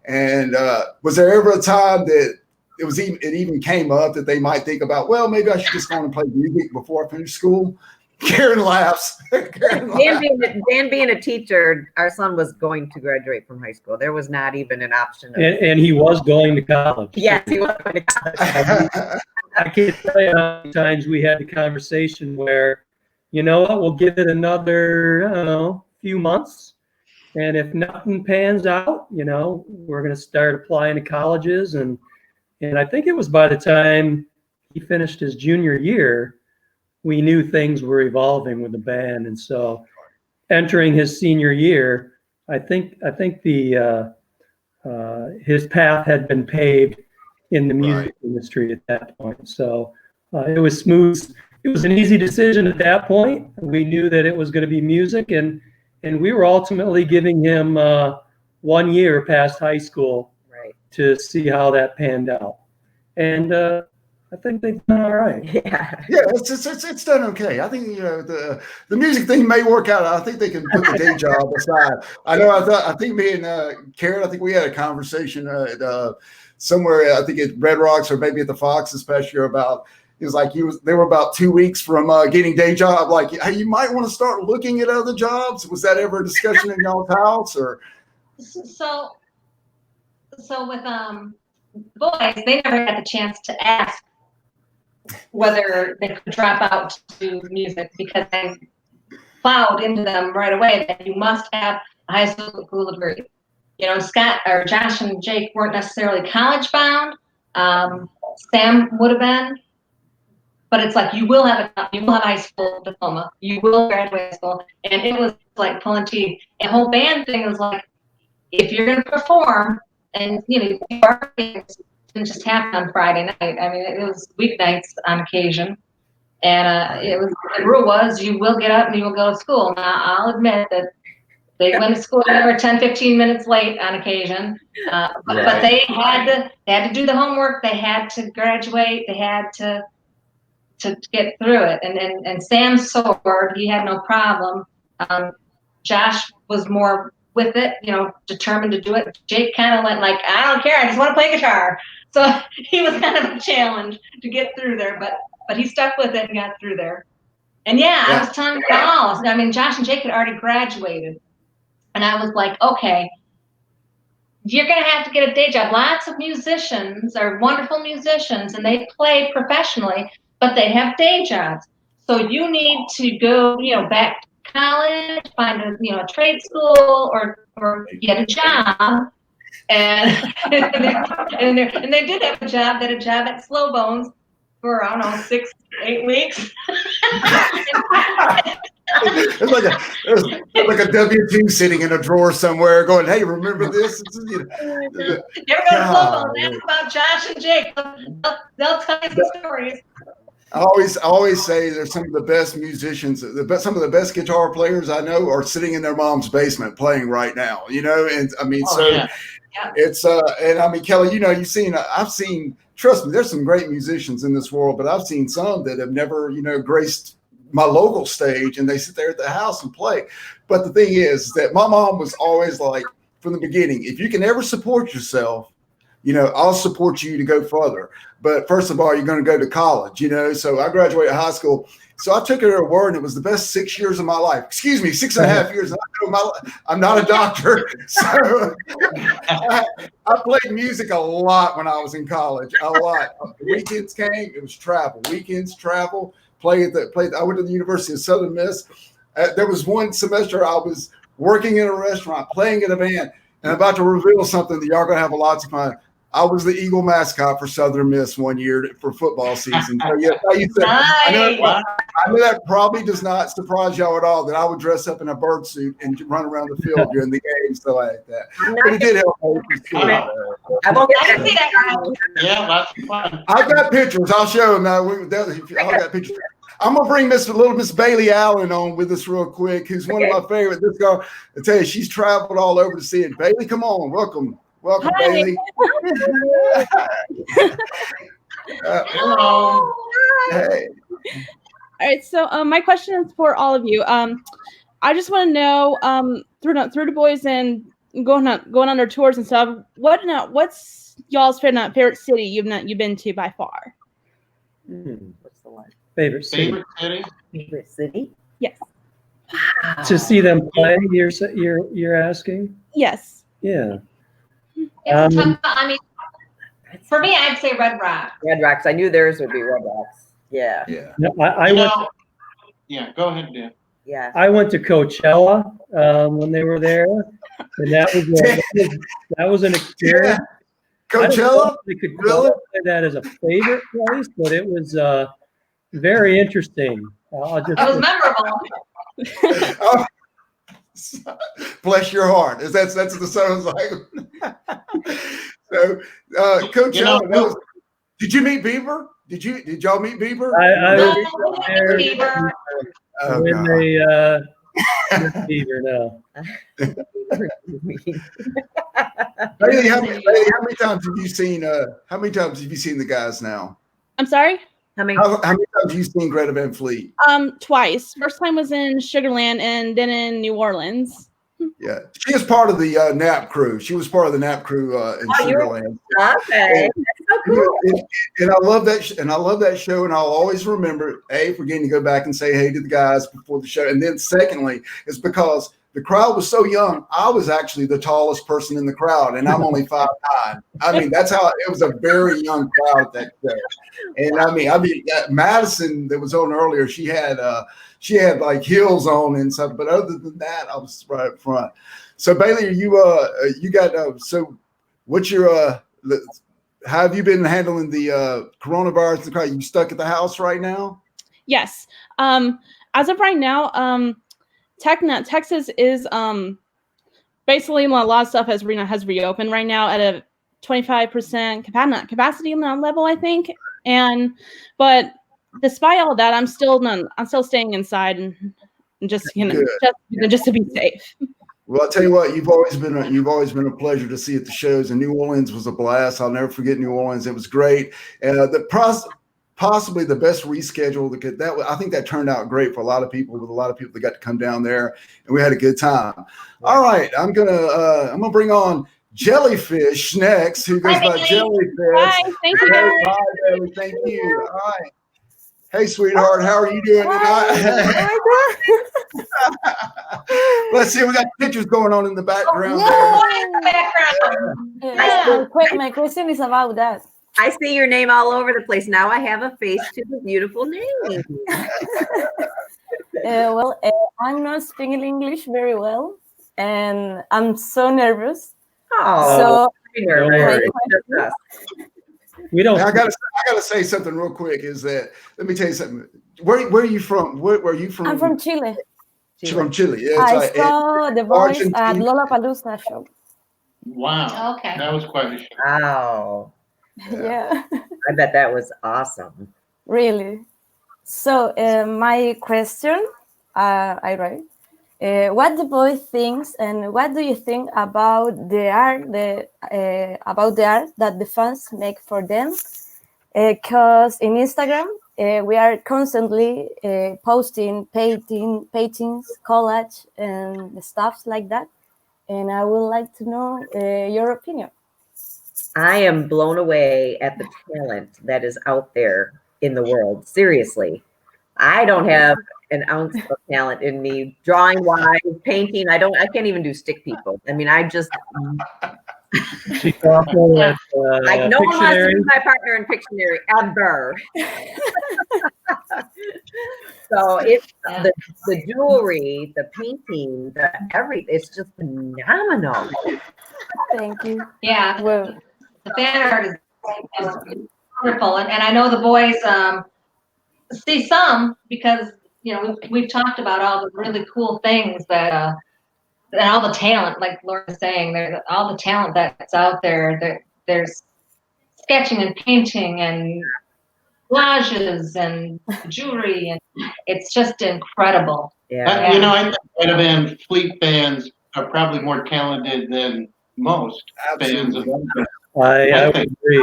And was there ever a time that it even came up that they might think about, well, maybe I should just go on and play music before I finish school? Karen laughs. Dan being a teacher, our son was going to graduate from high school. There was not even an option. And he was going to college. Yes, he was going to college. I can't tell you how many times we had the conversation where, we'll give it another, few months. And if nothing pans out, we're going to start applying to colleges. And I think it was by the time he finished his junior year, we knew things were evolving with the band. And so entering his senior year, I think the his path had been paved in the music industry at that point. So it was smooth. It was an easy decision at that point. We knew that it was going to be music, and we were ultimately giving him 1 year past high school to see how that panned out. And I think they've done all right. Yeah, it's done okay. I think the music thing may work out. I think they can put the day job aside. I think me and Karen, I think we had a conversation at somewhere. I think at Red Rocks or maybe at the Fox this past year about. It was like they were about 2 weeks from getting day job. Like, hey, you might want to start looking at other jobs. Was that ever a discussion in y'all's house or? So with boys, they never had the chance to ask whether they could drop out to music, because they plowed into them right away that you must have a high school degree. Scott or Josh and Jake weren't necessarily college bound. Sam would have been, but it's like you will have a high school diploma, you will graduate high school, and it was like pulling teeth. And the whole band thing was like, if you're going to perform, and it didn't just happen on Friday night. I mean, it was weeknights on occasion, and the rule was you will get up and you will go to school. Now I'll admit that they went to school, they were 10, 15 minutes late on occasion, but they had to do the homework, they had to graduate, they had to get through it. And Sam soared, he had no problem. Josh was more with it, determined to do it. Jake kind of went like, I don't care, I just want to play guitar. So he was kind of a challenge to get through there, but he stuck with it and got through there. And I was telling you all, I mean, Josh and Jake had already graduated. And I was like, okay, you're going to have to get a day job. Lots of musicians are wonderful musicians and they play professionally, but they have day jobs. So you need to go, back to college, find a trade school or get a job. And they did have a job. They had a job at Slow Bones for, I don't know, 6, 8 weeks. It's like a W-2 sitting in a drawer somewhere going, hey, remember this? You ever go to Slow Bones? Ask about Josh and Jake. They'll tell you some stories. I always say there's some of the best musicians, some of the best guitar players I know are sitting in their mom's basement playing right now, and I mean, it's, and I mean, Kelly, I've seen, trust me, there's some great musicians in this world, but I've seen some that have never, graced my local stage, and they sit there at the house and play. But the thing is that my mom was always like, from the beginning, if you can ever support yourself, I'll support you to go further. But first of all, you're going to go to college, So I graduated high school. So I took her at her word, and it was the best 6 years of my life. Excuse me, 6.5 years. I'm not a doctor. So I played music a lot when I was in college, a lot. Weekends came, it was travel. Weekends, travel. I went to the University of Southern Miss. There was one semester I was working in a restaurant, playing in a band, and I'm about to reveal something that y'all are going to have a lot of fun. I was the Eagle mascot for Southern Miss one year for football season. So I know that probably does not surprise y'all at all that I would dress up in a bird suit and run around the field during the game, so like that. But it did help. I won't get to see that. Yeah, that's fun. I've got pictures. I'll show them now. I've got pictures. I'm gonna bring Miss Bailey Allen on with us real quick, who's one of my favorites. This girl, I tell you, she's traveled all over to see it. Bailey, come on, welcome, Hi. Bailey. Hello. Hey. All right, so my question is for all of you. I just want to know, through the boys and going on their tours and stuff, what's y'all's favorite city you've been to by far? What's the one? Favorite city? Favorite city? Yes. Wow. To see them play, you're asking? Yes. Yeah. It's tough. I mean, for me, I'd say Red Rock. Red Rocks. I knew theirs would be Red Rocks. Yeah. Yeah. No, I went. Yeah, go ahead, Dan. Yeah. I went to Coachella when they were there, and that was an experience. Coachella? They could Really? qualify that as a favorite place, but it was very interesting. It was memorable. Oh, bless your heart. That's the sounds like. So, Coachella. Did you meet Bieber? Did y'all meet Bieber? I Bieber. Oh, when God. they Bieber, no. Bailey, how many times have you seen? How many times have you seen the guys now? I'm sorry? How many? How many times have you seen Greta Van Fleet? Twice. First time was in Sugar Land and then in New Orleans. Yeah, she is part of the NAP crew. She was part of the NAP crew in Sugarland. Okay, that's so cool. And I love that. And I love that show. And I'll always remember for getting to go back and say hey to the guys before the show. And then secondly, it's because the crowd was so young. I was actually the tallest person in the crowd, and I'm only 5'9". I mean, that's how it was a very young crowd at that show. And I mean, Madison that was on earlier, she had like heels on and stuff, but other than that, I was right up front. So Bailey, you got so what's your how have you been handling the coronavirus? You stuck at the house right now? Yes. As of right now, Texas is basically a lot of stuff has reopened right now at a 25% capacity level, I think. But despite all that, I'm still staying inside and just just to be safe. Well, I'll tell you what, you've always been a pleasure to see at the shows, and New Orleans was a blast. I'll never forget New Orleans. It was great. Possibly the best reschedule I think that turned out great for a lot of people, with a lot of people that got to come down there, and we had a good time. Yeah. All right, I'm gonna bring on Jellyfish next, who goes by Jellyfish. Hi, thank you. Hi, Jelly, thank you. All right. Hey, sweetheart, how are you doing tonight? Let's see, we got pictures going on in the background. My question is about that. I see your name all over the place. Now I have a face to the beautiful name. I'm not speaking English very well, and I'm so nervous. Oh, so we don't. I gotta say something real quick. Is that let me tell you something. Where are you from? Where are you from? I'm from Chile. From Chile. Yeah, I saw The Voice at Lollapalooza show. Wow. Okay. That was quite a show. Wow. Yeah. I bet that was awesome. Really. So my question, I write. What the boy thinks, and what do you think about the art, that the fans make for them? Because in Instagram, we are constantly posting paintings, collage, and stuff like that. And I would like to know your opinion. I am blown away at the talent that is out there in the world. Seriously. I don't have an ounce of talent in me, drawing wise, painting. I can't even do stick people. I mean, I just She's awful at like no one wants to be my partner in Pictionary ever. So it's the jewelry, the painting, everything. It's just phenomenal. Thank you. Yeah, well, the fan art is wonderful, and I know the boys see some because we've talked about all the really cool things that and all the talent, like Laura's saying, there's all the talent that's out there. There's sketching and painting and collages and jewelry, and it's just incredible. Yeah. I think Greta Van Fleet fans are probably more talented than most fans of them. I would agree.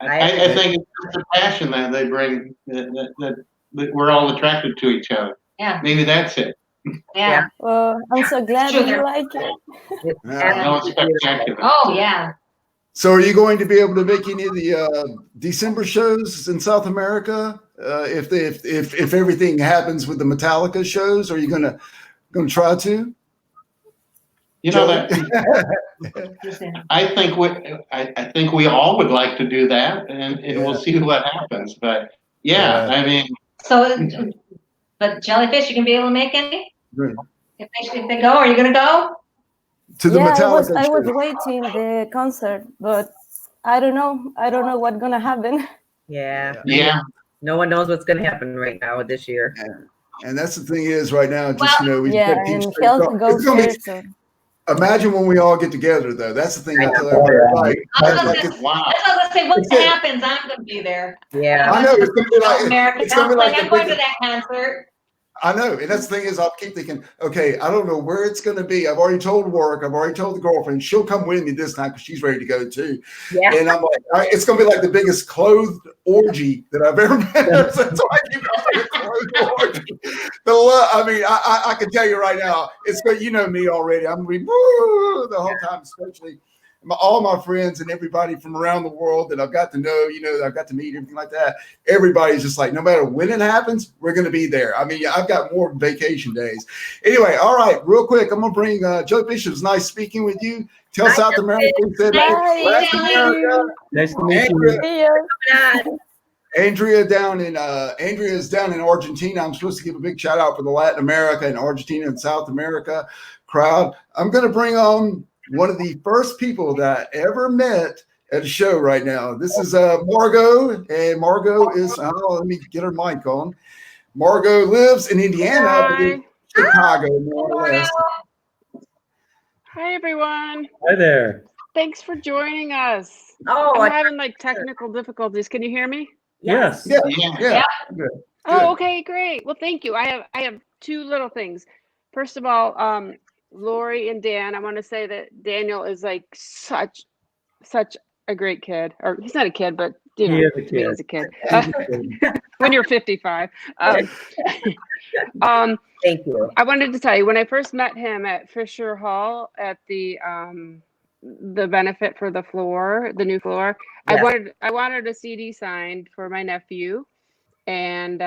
I think it's just the passion that they bring that we're all attracted to each other. Yeah. Maybe that's it. Yeah. Well, I'm so glad you like it. No, it's spectacular. Oh yeah. So are you going to be able to make any of the December shows in South America? If everything happens with the Metallica shows, are you gonna try to? I think we all would like to do that, and we'll see what happens. But I mean. So, but Jellyfish, you can be able to make any? If they go, are you going to go? To the Metallica I was waiting the concert, but I don't know what's gonna happen. Yeah. No one knows what's gonna happen right now this year. And that's the thing is right now, just and health goes first. Imagine when we all get together, though. That's the thing I tell everybody. I was gonna say, what happens? I'm gonna be there. Yeah, I know. It's gonna be like American Counseling. I'm going to that concert. I know, and that's the thing is, I'll keep thinking, okay, I don't know where it's going to be. I've already told work. I've already told the girlfriend. She'll come with me this time because she's ready to go too. Yeah. And I'm like, it's going to be like the biggest clothed orgy that I've ever been. So I keep saying clothed orgy. I mean, I can tell you right now, it's good. You know me already. I'm going to be the whole time, especially all my friends and everybody from around the world that I've got to know, I've got to meet, everything like that. Everybody's just like, no matter when it happens, we're going to be there. I mean, I've got more vacation days. Anyway, all right, real quick, I'm going to bring Jellyfish. It was nice speaking with you. Tell South America we said nice to meet you. Andrea's down in Argentina. I'm supposed to give a big shout out for the Latin America and Argentina and South America crowd. I'm going to bring on one of the first people that I ever met at a show right now. This is Margot, and Margot is, let me get her mic on. Margot lives in Indiana, but in Chicago, more or less. Hi, everyone. Hi there. Thanks for joining us. Oh, I'm having like technical difficulties. Can you hear me? Yes. Yeah. Good. Oh, okay, great. Well, thank you. I have two little things. First of all, Lori and Dan, I want to say that Daniel is like such a great kid. Or he's not a kid, but you know, He is a kid. he is a kid. When you're 55. thank you. I wanted to tell you, when I first met him at Fisher Hall at the benefit for the floor, the new floor, Yes. I wanted a CD signed for my nephew, and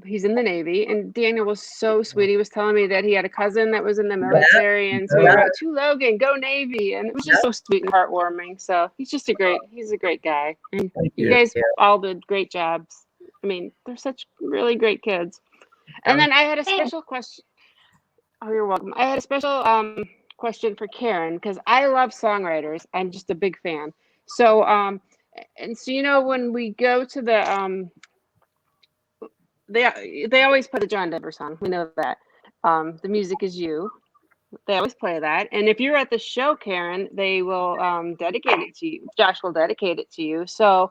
he's in the Navy. And Daniel was so sweet. He was telling me that he had a cousin that was in the military, and so he wrote to Logan, "Go Navy," and it was just so sweet and heartwarming. So he's a great guy. And you guys all did great jobs. I mean, they're such really great kids. And then I had a special question. Oh, you're welcome. I had a special question for Karen, because I love songwriters. I'm just a big fan. So and so, you know, when we go to the they always play the John Denver song. We know that. The Music Is You. They always play that. And if you're at the show, Karen, they will dedicate it to you. Josh will dedicate it to you. So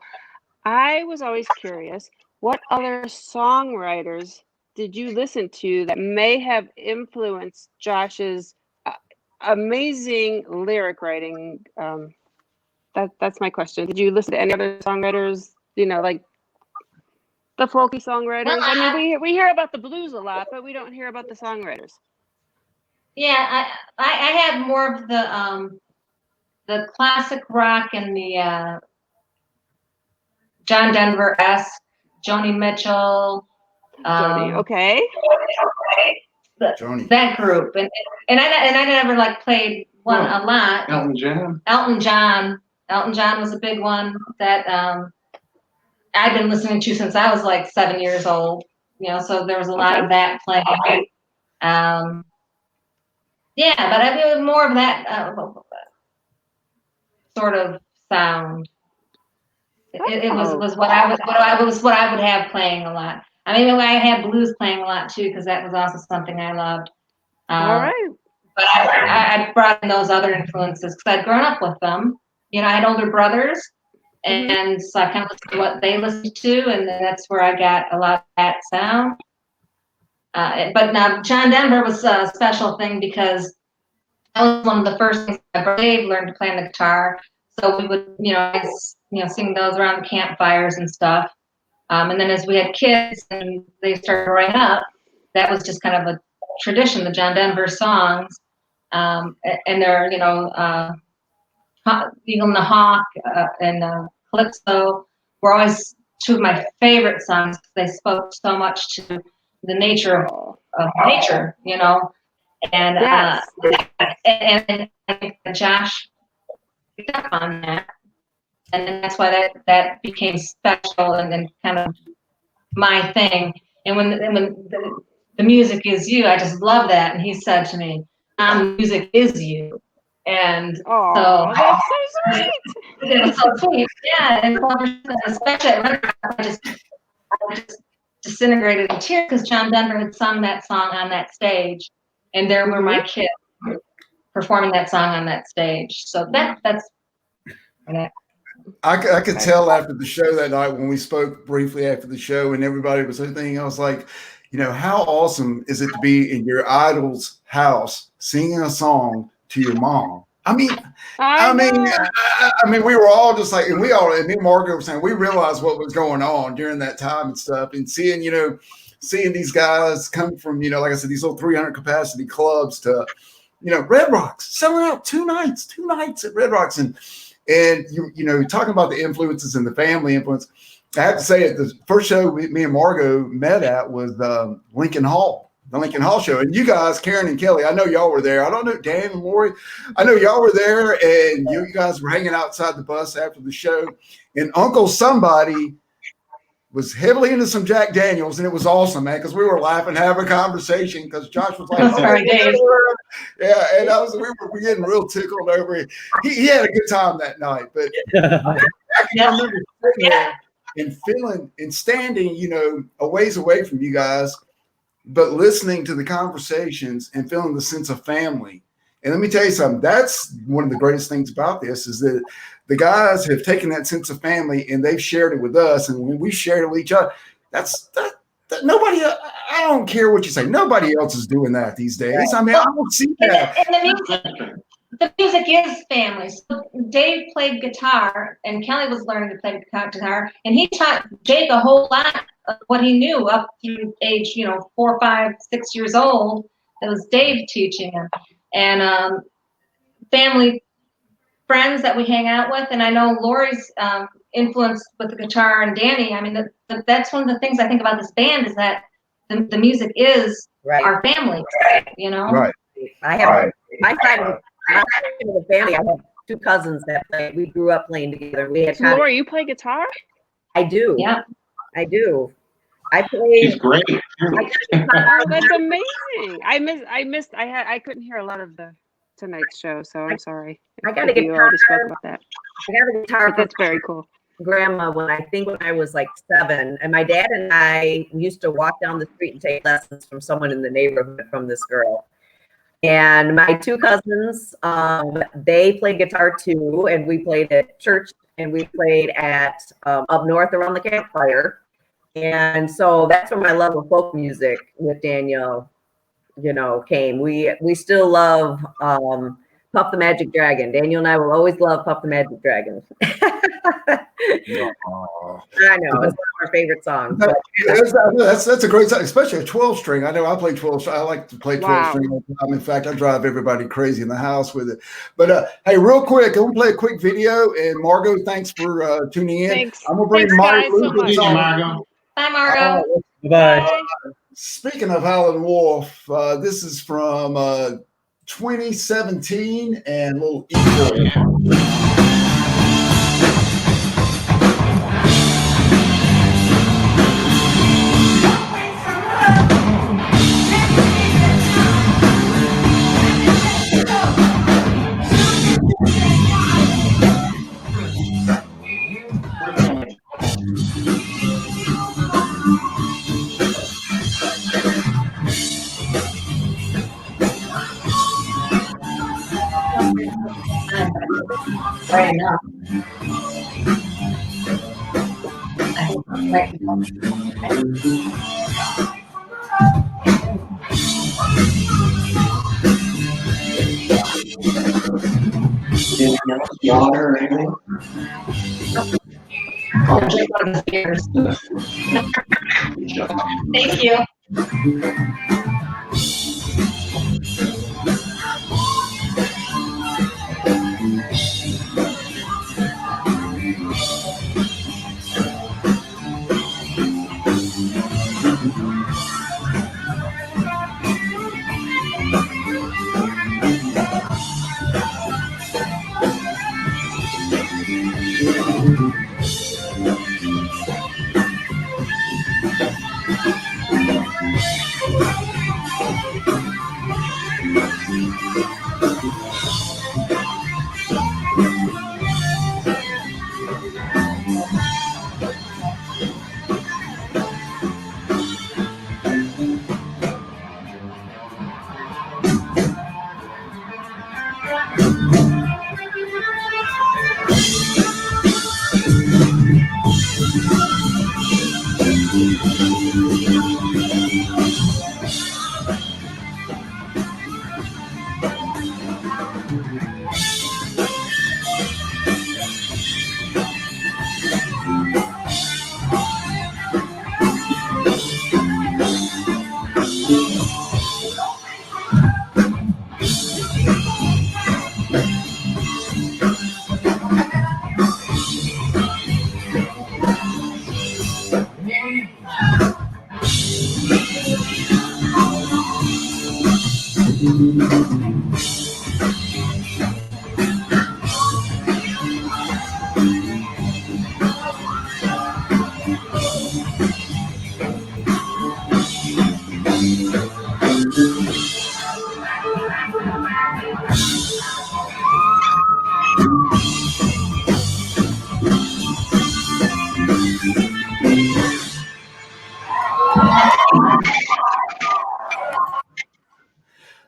I was always curious, what other songwriters did you listen to that may have influenced Josh's amazing lyric writing? That's my question. Did you listen to any other songwriters, you know, like the folky songwriters? I mean, we hear about the blues a lot, but we don't hear about the songwriters. Yeah, I had more of the classic rock and the John Denver-esque, Joni Mitchell. Joni, okay. That group, and I never like played one a lot. Elton John. Elton John was a big one that I've been listening to since I was like 7 years old. You know, so there was a lot of that playing. Yeah, but I mean, more of that sort of sound. It was what I would have playing a lot. I mean, I had blues playing a lot too, because that was also something I loved. All right. But I brought in those other influences because I'd grown up with them. You know, I had older brothers, and so I kind of listened to what they listened to, and then that's where I got a lot of that sound. But now John Denver was a special thing because that was one of the first things I learned to play on the guitar. So we would, sing those around the campfires and stuff. And then as we had kids and they started growing up, that was just kind of a tradition, the John Denver songs. And they're, Eagle and the Hawk and Calypso were always two of my favorite songs. They spoke so much to the nature of nature, you know. And and Josh picked up on that, and then that's why that became special and then kind of my thing. And when the music is you, I just love that. And he said to me, "Music is you," and so that's so sweet. It was so sweet, yeah. And especially at Red Rock, I just disintegrated in tears because John Denver had sung that song on that stage, and there were my kids performing that song on that stage. So that's. I could tell after the show that night when we spoke briefly after the show and everybody was saying, I was like, how awesome is it to be in your idol's house singing a song to your mom? I mean, we were all just like, and me and Margaret were saying, we realized what was going on during that time and stuff, and seeing these guys come from, like I said, these little 300 capacity clubs to, Red Rocks, selling out two nights at Red Rocks. And talking about the influences and the family influence, I have to say the first show me and Margot met at was Lincoln Hall, the Lincoln Hall show. And you guys, Karen and Kelly, I know y'all were there. I don't know, Dan and Lori, I know y'all were there, and you guys were hanging outside the bus after the show. And Uncle Somebody was heavily into some Jack Daniels, and it was awesome, man, because we were laughing, having a conversation, because Josh was like, Sorry, Dave. yeah, and we were getting real tickled over it. He had a good time that night, but I can remember sitting there and feeling and standing, a ways away from you guys, but listening to the conversations and feeling the sense of family. And let me tell you something, that's one of the greatest things about this is that the guys have taken that sense of family and they've shared it with us. And when we shared it with each other, that nobody, I don't care what you say. Nobody else is doing that these days. I mean, I don't see that. And the music is family. So Dave played guitar and Kelly was learning to play guitar, and he taught Jake a whole lot of what he knew up through age, 4, 5, 6 years old. It was Dave teaching him. And family friends that we hang out with, and I know Lori's influence with the guitar and Danny. I mean, that's one of the things I think about this band is that the music is our family, Right. I have my side of the family. I have 2 cousins that play. We grew up playing together. We had Lori, you play guitar? I do. Yeah, I do. I played. She's great. Oh, that's amazing. I couldn't hear a lot of tonight's show, so I'm sorry. I got a if you already spoke guitar. about that. I got a guitar. But that's very cool. Grandma when I was like 7, and my dad and I used to walk down the street and take lessons from someone in the neighborhood from this girl. And my 2 cousins, they played guitar too, and we played at church and we played at up north around the campfire. And so that's where my love of folk music with Danielle, came. We still love Puff the Magic Dragon. Daniel and I will always love Puff the Magic Dragon. I know, it's one of our favorite songs. That's a great song, especially a 12-string. I know I play 12. I like to play 12-string all the time. In fact, I drive everybody crazy in the house with it. But hey, real quick, I'm gonna play a quick video. And Margot, thanks for tuning in. Thanks. I'm gonna bring Margot. Bye, Margot. Bye. Speaking of Howlin' Wolf, this is from 2017 and a little Eagle. Right enough. Water or anything? I'll drink one of the beers. Thank you.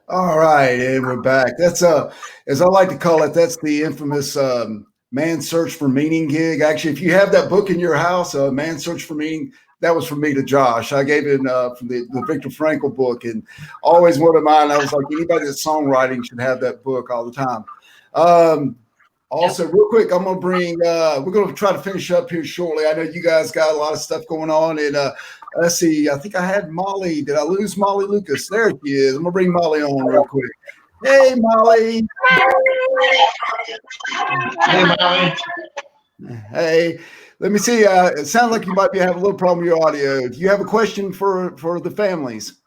All right, and we're back. That's as I like to call it, that's the infamous Man's Search for Meaning gig. Actually, if you have that book in your house, Man's Search for Meaning, that was from me to Josh. I gave it from the Viktor Frankl book, and always one of mine. I was like, anybody that's songwriting should have that book all the time. Also, real quick, I'm gonna bring. We're gonna try to finish up here shortly. I know you guys got a lot of stuff going on, and let's see. I think I had Molly. Did I lose Molly Lucas? There she is. I'm gonna bring Molly on real quick. Hey, Molly. Hey, Molly. Hey. Let me see. It sounds like you might be having a little problem with your audio. Do you have a question for the families?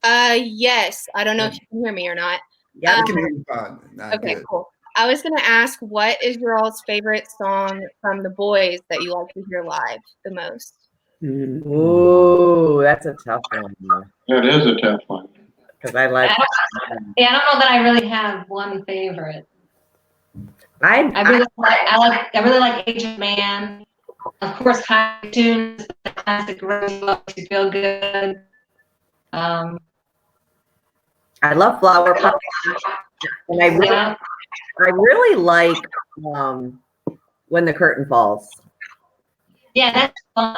Yes. I don't know if you can hear me or not. Yeah, we can hear you fine. Okay, good. cool. I was going to ask, what is your all's favorite song from the boys that you like to hear live the most? Ooh, that's a tough one. That is a tough one. Because I like. I don't know that I really have one favorite. I really like Age of Man. Of course, High Tunes, the classic Rose Love to Feel Good. I love Flower Power, and I really like When the Curtain Falls. Yeah, that's fun.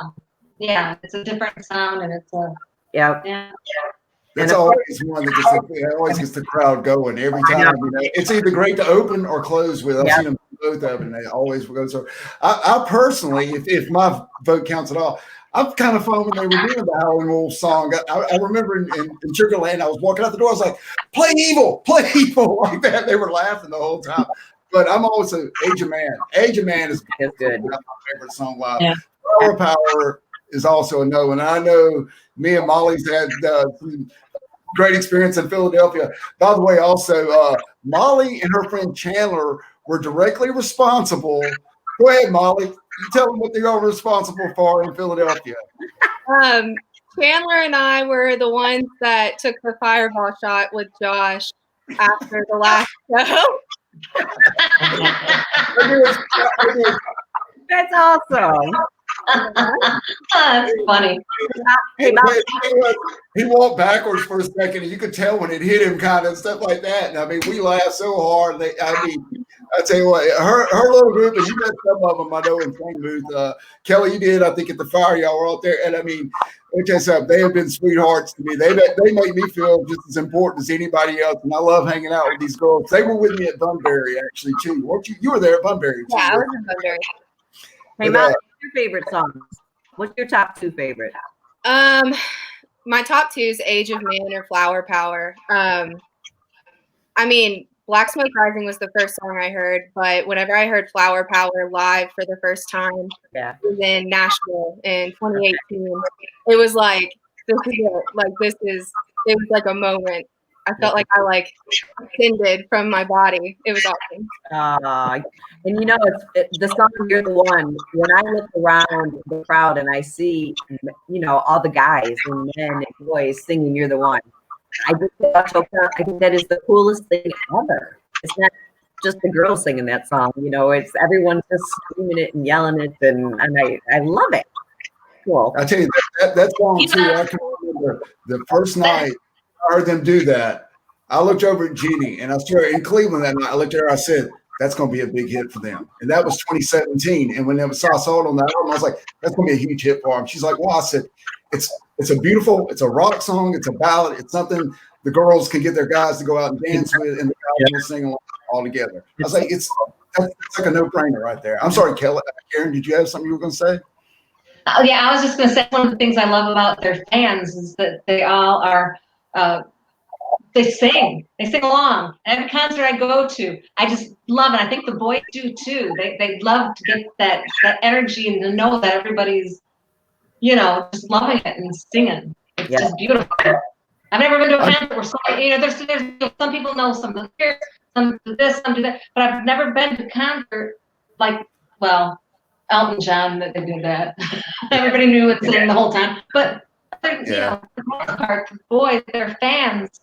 Yeah, it's a different sound, and it's a yeah. That's always one that always gets the crowd going every time. You know, it's either great to open or close with. I've seen them both of them, and they always go. So, I personally, if my vote counts at all, I'm kind of fun when they were doing the Howlin' Wolf song. I remember in Sugarland, I was walking out the door. I was like, "Play evil," like that. They were laughing the whole time. But I'm always an Age of Man. Age of Man is good. My favorite song live. Yeah. Flower Power is also a no. And I know me and Molly's had some great experience in Philadelphia. By the way, also, Molly and her friend Chandler were directly responsible. Go ahead, Molly. You tell them what they are responsible for in Philadelphia. Chandler and I were the ones that took the fireball shot with Josh after the last show. That's awesome. That's funny. He walked backwards for a second, and you could tell when it hit him, kind of stuff like that. And I mean, we laughed so hard. I tell you what, her little group, and you met some of them, I know, in St. Booth. Kelly, you did, I think, at the fire, y'all were out there. And I mean, let me tell you something, they have been sweethearts to me. They make me feel just as important as anybody else. And I love hanging out with these girls. They were with me at Bunbury, actually, too. Weren't you? You were there at Bunbury, too. Yeah, I was in Bunbury. Hey, Molly, what's your favorite songs? What's your top two favorite? My top two is Age of Man or Flower Power. I mean, Black Smoke Rising was the first song I heard, but whenever I heard Flower Power live for the first time, it was in Nashville in 2018. It was like, this is it. Like, it was like a moment. I felt like I ascended from my body. It was awesome. And you know, the song "You're the One." When I look around the crowd and I see, you know, all the guys and men and boys singing "You're the One," I think that is the coolest thing ever. It's not just the girls singing that song. You know, it's everyone just screaming it and yelling it, and I love it. Cool. I tell you that song too. I can remember the first night I heard them do that. I looked over at Jeannie, and I was in Cleveland that night. I looked at her. I said, "That's going to be a big hit for them." And that was 2017. And when I saw it on that album, I was like, "That's going to be a huge hit for them." She's like, "Well," I said, "It's a rock song. It's a ballad. It's something the girls can get their guys to go out and dance with, and the guys will sing along all together." I was like, "It's like a no-brainer right there." I'm sorry, Kelly. Karen, did you have something you were going to say? Oh, yeah, I was just going to say one of the things I love about their fans is that they all are. They sing along. Every concert I go to, I just love it. I think the boys do too. They love to get that energy and to know that everybody's, you know, just loving it and singing. It's just beautiful. I've never been to a concert where somebody, you know, there's some people know some of the lyrics, some do this, some do that, but I've never been to a concert like, well, Elton John that they did that. Everybody knew it singing the whole time. But you know, for the most part, the boys, they're fans.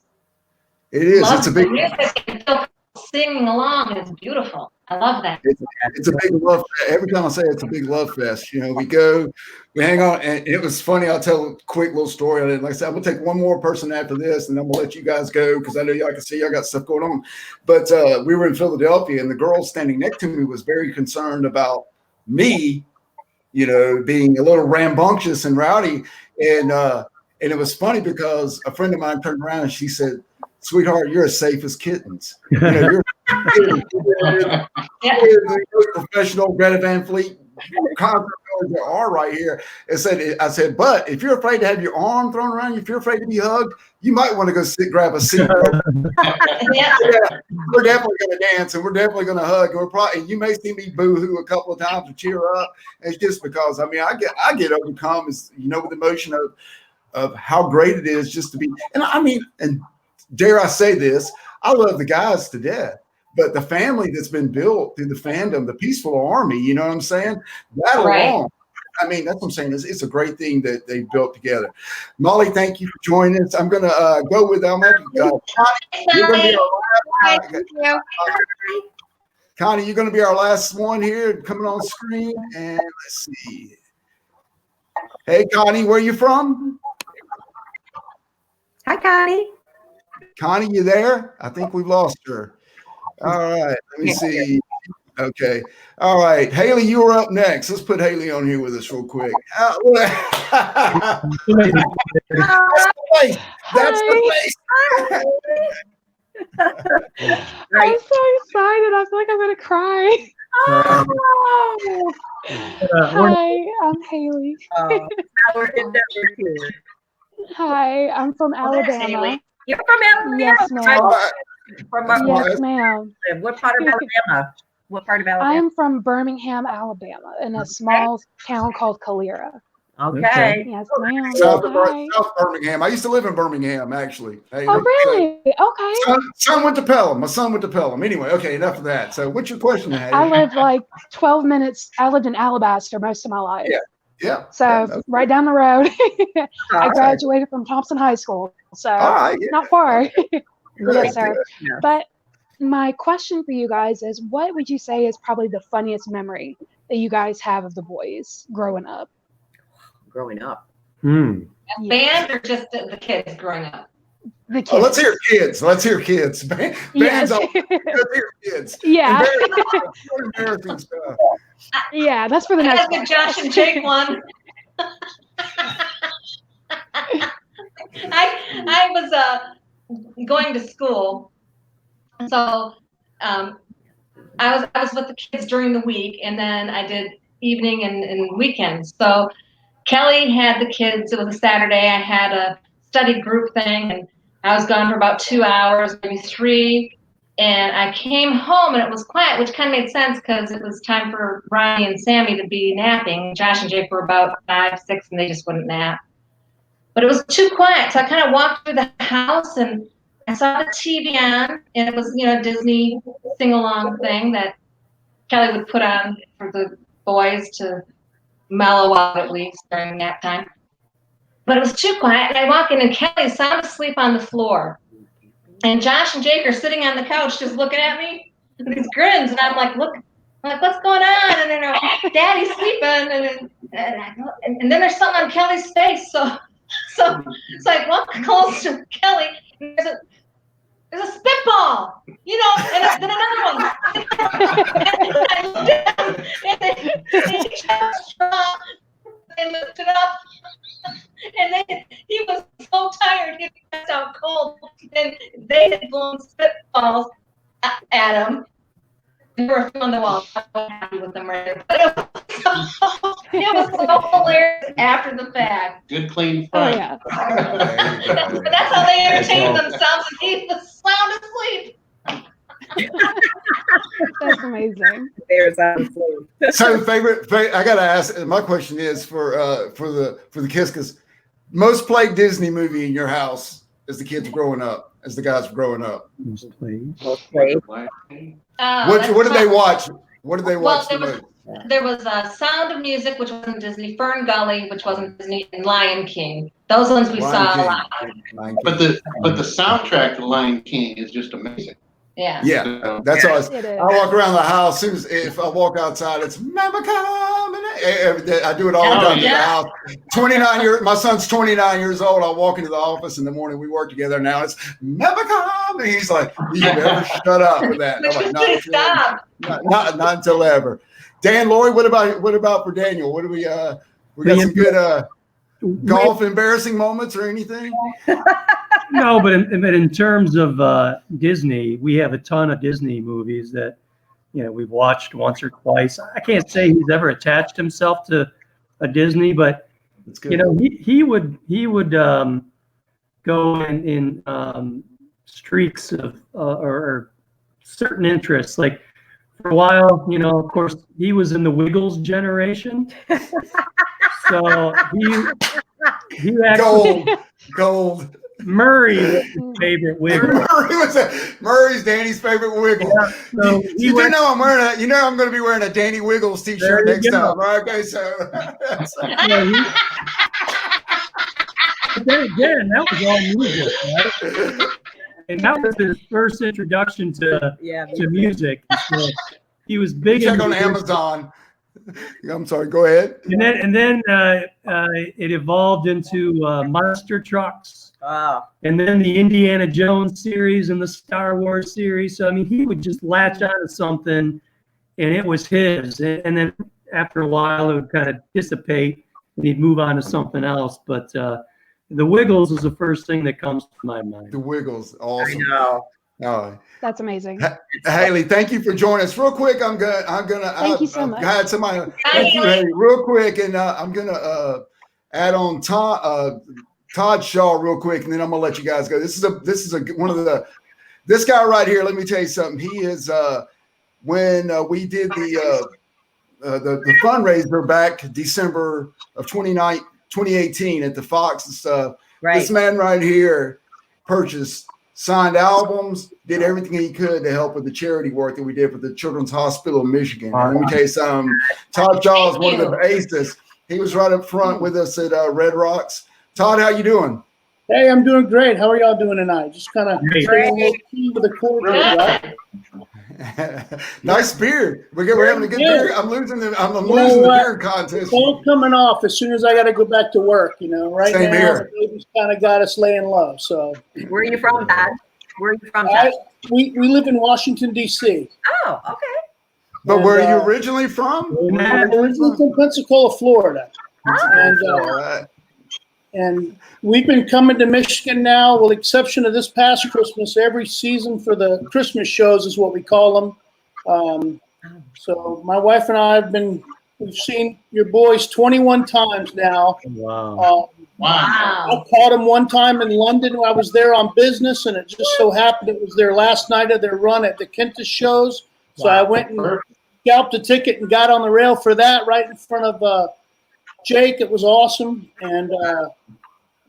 It is. Love It's a the big music and still singing along. It's beautiful. I love that. It's a big love. Every time I say it's a big love fest, you know, we go, we hang on, and it was funny. I'll tell a quick little story on it. Like I said, I'm gonna take one more person after this, and then we'll let you guys go because I know y'all can see y'all got stuff going on. But we were in Philadelphia, and the girl standing next to me was very concerned about me, you know, being a little rambunctious and rowdy, and it was funny because a friend of mine turned around and she said, "Sweetheart, you're as safe as kittens. You know, you're the most professional Greta Van Fleet concert there are right here." I said, but if you're afraid to have your arm thrown around you, if you're afraid to be hugged, you might want to go grab a seat. Yeah, we're definitely going to dance and we're definitely going to hug. And you may see me boo-hoo a couple of times to cheer up. It's just because I get overcome, as you know, with the emotion of how great it is just to be. And dare I say this, I love the guys to death, but the family that's been built through the fandom, the peaceful army, you know what I'm saying? That alone, I mean, that's what I'm saying. It's a great thing that they built together. Molly, thank you for joining us. I'm going to go with Connie. You're going to be Connie, you're going to be our last one here coming on screen. And let's see. Hey, Connie, where are you from? Hi, Connie. Connie, you there? I think we've lost her. All right, let me see. Okay. All right. Haley, you were up next. Let's put Haley on here with us real quick. That's the face. That's the face. I'm so excited. I feel like I'm going to cry. Oh. Hi, I'm Haley. Hi, I'm from Alabama. You're from Alabama? Yes, ma'am. Yes, ma'am. What part of Alabama? What part of Alabama? I'm from Birmingham, Alabama, in a small town called Calera. Okay. Yes, ma'am. South Birmingham. I used to live in Birmingham, actually. Hey, oh, really? Okay. Son went to Pelham. My son went to Pelham. Anyway, okay, enough of that. So what's your question, Haley? I lived like 12 minutes. I lived in Alabaster most of my life. Yeah. So right down the road. I graduated from Thompson High School. So not far. Yes, sir. Yeah. But my question for you guys is, what would you say is probably the funniest memory that you guys have of the boys growing up? Growing up. Band or just the kids growing up? The kids. Oh, let's hear kids. Let's hear kids. Bands. Let's hear kids. Yeah. Embarrassing stuff. Yeah, that's for the next one. The Josh and Jake one. I was going to school, so I was with the kids during the week, and then I did evening and weekends. So Kelly had the kids. It was a Saturday. I had a study group thing, and I was gone for about 2 hours, maybe 3. And I came home and it was quiet, which kind of made sense because it was time for Ronnie and Sammy to be napping. Josh and Jake were about 5, 6, and they just wouldn't nap. But it was too quiet, so I kind of walked through the house and I saw the TV on, and it was, you know, a Disney sing-along thing that Kelly would put on for the boys to mellow out at least during nap time. But it was too quiet, and I walk in, and Kelly's sound asleep on the floor. And Josh and Jake are sitting on the couch just looking at me with these grins, and I'm like, what's going on? And they're like, Daddy's sleeping, and then there's something on Kelly's face, so I walk close to Kelly, and there's a spitball, you know, and then another one. And I looked down, and they just they lifted up, and he was so tired, he passed out cold, and they had blown spitballs at him. They were on the wall. I was happy with them right there. But it was so hilarious after the fact. Good clean fight. Oh, yeah. But that's how they entertained themselves, and he was sound asleep. That's amazing. So favorite, I gotta ask. My question is for the Kiszkas. Most played Disney movie in your house as the kids were growing up, as the guys were growing up. Most played. What did they watch? What did they watch the most? there was Sound of Music, which wasn't Disney, Fern Gully, which wasn't Disney, and Lion King. Those ones we saw a lot. But the soundtrack to Lion King is just amazing. Yeah. Yeah, that's always. I walk around the house. Soon as if I walk outside, it's "Remember Come." I do it all the time in the house. 29 years. My son's 29 years old. I walk into the office in the morning. We work together now. It's "Remember Come," and he's like, "You never shut up with that." I'm like, not until ever. Dan, Lori, what about for Daniel? What do we got some good golf embarrassing moments or anything? No, but in terms of Disney, we have a ton of Disney movies that we've watched once or twice. I can't say he's ever attached himself to a Disney, but he would go in streaks of or certain interests. Like for a while, of course, he was in the Wiggles generation, so he actually gold. Murray was his favorite Wiggle. Murray's Danny's favorite Wiggle. Yeah, so I'm going to be wearing a Danny Wiggles t-shirt next time. Right? Okay, so. But then again, that was all music, right? And that was his first introduction to music. So he was big. Check on Amazon. I'm sorry. Go ahead. And then it evolved into monster trucks. Wow. And then the Indiana Jones series and the Star Wars series. So I mean, he would just latch onto something, and it was his. And then after a while, it would kind of dissipate, and he'd move on to something else. But the Wiggles is the first thing that comes to my mind. The Wiggles, awesome. I know. Oh. That's amazing. Haley, thank you for joining us. Real quick, I'm gonna. Thank you so much. I had somebody. Thank you, Haley. Real quick, and I'm gonna add on Todd Shaw real quick, and then I'm gonna let you guys go. This is one of the. This guy right here. Let me tell you something. He is when we did the fundraiser back December of 2018 at the Fox and stuff. Right. This man right here purchased signed albums, did everything he could to help with the charity work that we did for the Children's Hospital of Michigan. And let me tell you something. Todd Shaw is one of the aces. He was right up front with us at Red Rocks. Todd, how you doing? Hey, I'm doing great. How are y'all doing tonight? Just kind of with the cord, right? Nice beard. We're having a good beard. I'm losing the beard contest. It's all coming off as soon as I got to go back to work. Right Same now, here. the baby's kind of got us laying low. So, where are you from, Dad? Where are you from, Dad? We live in Washington, D.C. Oh, okay. But where are you originally from? I'm originally from Pensacola, Florida. Oh, And we've been coming to Michigan now, with the exception of this past Christmas. Every season for the Christmas shows is what we call them. So my wife and I we've seen your boys 21 times now. Wow. I caught them one time in London. I was there on business, and it just so happened it was their last night of their run at the Kentish shows. So I went and scalped a ticket and got on the rail for that right in front of Jake. It was awesome. And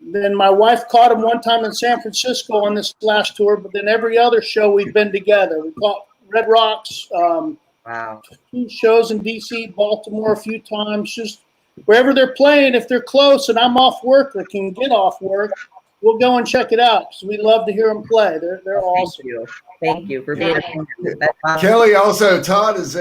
then my wife caught him one time in San Francisco on this last tour, but then every other show we've been together. We caught Red Rocks, 2 shows in DC, Baltimore a few times. Just wherever they're playing, if they're close and I'm off work or can get off work, we'll go and check it out because we love to hear them play. They're awesome. Thank you for being Kelly. Also, Todd is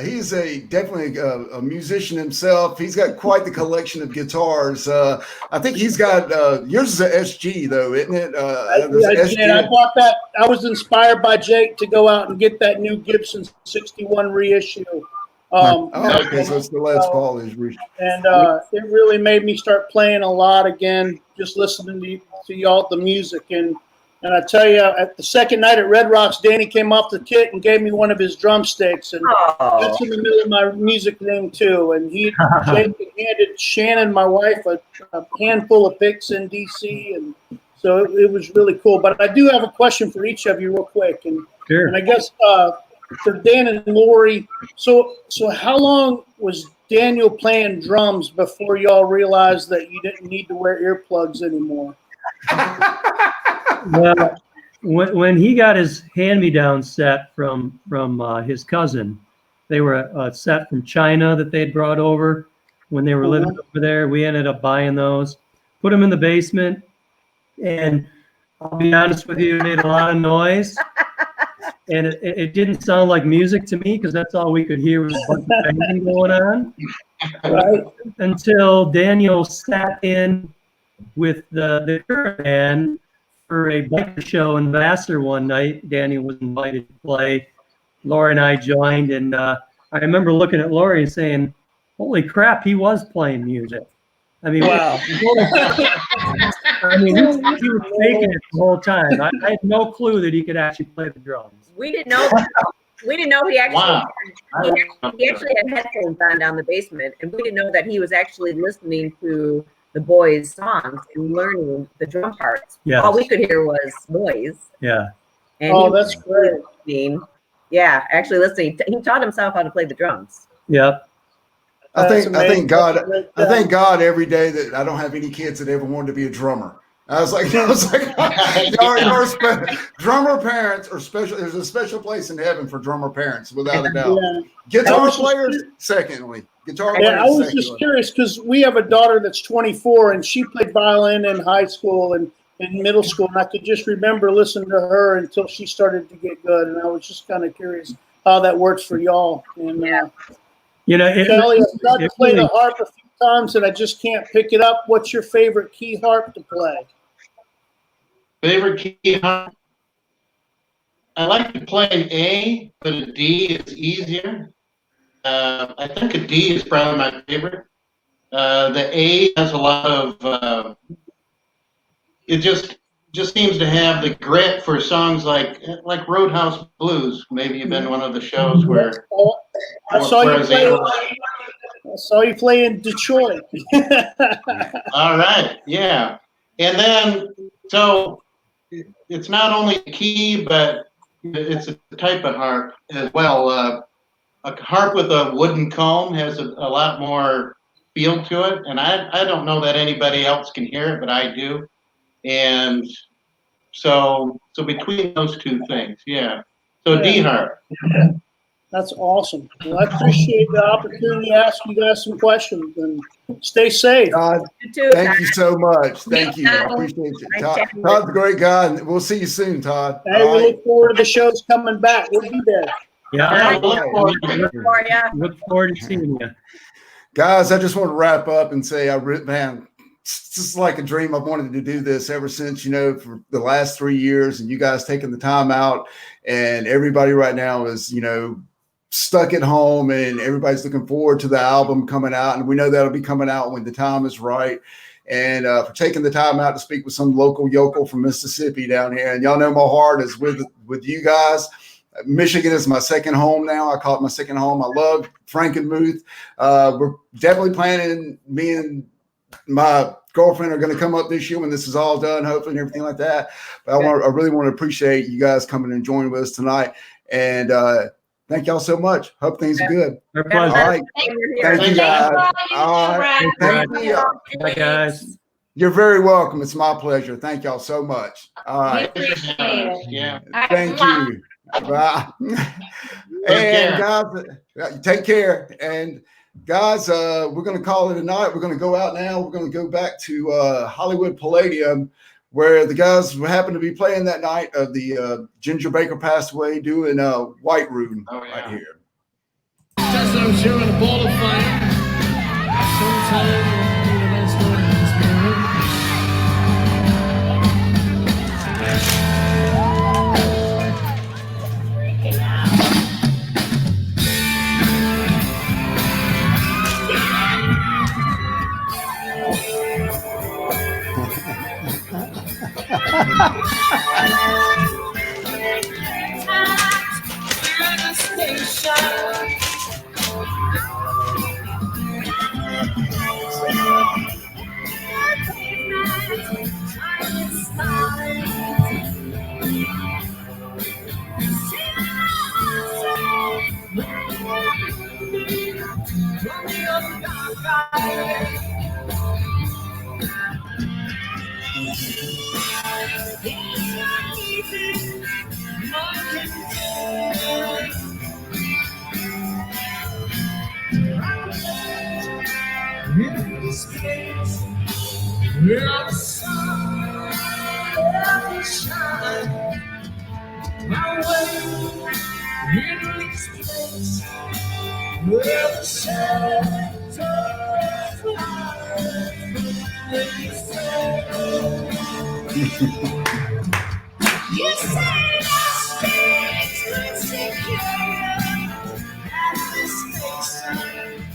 he's definitely a musician himself. He's got quite the collection of guitars. I think he's got yours is an SG though, isn't it? I bought that. I was inspired by Jake to go out and get that new Gibson 61 reissue. Okay, so it's the Les Paul is and it really made me start playing a lot again, just listening to y'all the music. And I tell you, at the second night at Red Rocks, Danny came off the kit and gave me one of his drumsticks, and that's in the middle of my music thing too. And Jake handed Shannon, my wife, a handful of picks in DC, and so it was really cool. But I do have a question for each of you, real quick, and I guess for Dan and Lori. So how long was Daniel playing drums before y'all realized that you didn't need to wear earplugs anymore? Well, when he got his hand-me-down set from his cousin, They were a set from China that they'd brought over when they were living over there. We ended up buying those, put them in the basement, and I'll be honest with you, it made a lot of noise. And it didn't sound like music to me because that's all we could hear was a bunch of banging going on. Right. Until Daniel sat in with the current band for a biker show in Vassar one night. Daniel was invited to play. Lori and I joined, and I remember looking at Lori and saying, "Holy crap, he was playing music." I mean, wow. I mean, he was faking it the whole time. I had no clue that he could actually play the drums. We didn't know. We didn't know he actually. Wow. He actually had headphones on down the basement, and we didn't know that he was actually listening to the boys' songs and learning the drum parts. Yes. All we could hear was noise. Yeah. And Oh, that's great. Yeah, actually listening. He taught himself how to play the drums. Yep. I thank God every day that I don't have any kids that ever wanted to be a drummer. I was like, drummer parents are special. There's a special place in heaven for drummer parents, without a doubt. Yeah. Guitar players, secondly. I was just curious because we have a daughter that's 24 and she played violin in high school and in middle school, and I could just remember listening to her until she started to get good, and I was just kind of curious how that works for y'all. And you know, Kelly, I've tried to play the harp a few times and I just can't pick it up. What's your favorite key harp to play? Favorite key harp? I like to play an A, but a D is easier. I think a D is probably my favorite. The A has a lot of, it just seems to have the grit for songs like Roadhouse Blues. Maybe you've been one of the shows where. I saw you play in Detroit. All right, yeah. And then, so it's not only a key, but it's a type of harp as well. A harp with a wooden comb has a lot more feel to it, and I don't know that anybody else can hear it, but I do. And so between those two things, yeah. So D harp. That's awesome. Well, I appreciate the opportunity to ask you guys some questions, and stay safe. Thank you so much. Thank you. I appreciate it. Todd's a great guy, and we'll see you soon, Todd. Hey, we look forward to the shows coming back. We'll be there. Yeah. Look forward to seeing you. Guys, I just want to wrap up and say, man, it's just like a dream. I've wanted to do this ever since, for the last 3 years, and you guys taking the time out, and everybody right now is, stuck at home, and everybody's looking forward to the album coming out, and we know that'll be coming out when the time is right. And for taking the time out to speak with some local yokel from Mississippi down here, and y'all know my heart is with you guys. Michigan is my second home now. I call it my second home. I love Frankenmuth. We're definitely planning, me and my girlfriend are going to come up this year when this is all done, hopefully, and everything like that. But I really want to appreciate you guys coming and joining with us tonight. And thank y'all so much. Hope things are good. All right. Thank you, guys. All right. Thank you. Bye, guys. You're very welcome. It's my pleasure. Thank y'all so much. All right. Yeah. Thank you. Bye. And guys, take care. And guys, we're going to call it a night. We're going to go out now. We're going to go back to Hollywood Palladium, where the guys happen to be playing that night of the Ginger Baker passed away, doing White Room right here. Just I'm sure in a ball of fire. Sometime Where the sun will shine my way in this place where the shadows You say your spirit's insecure at this station.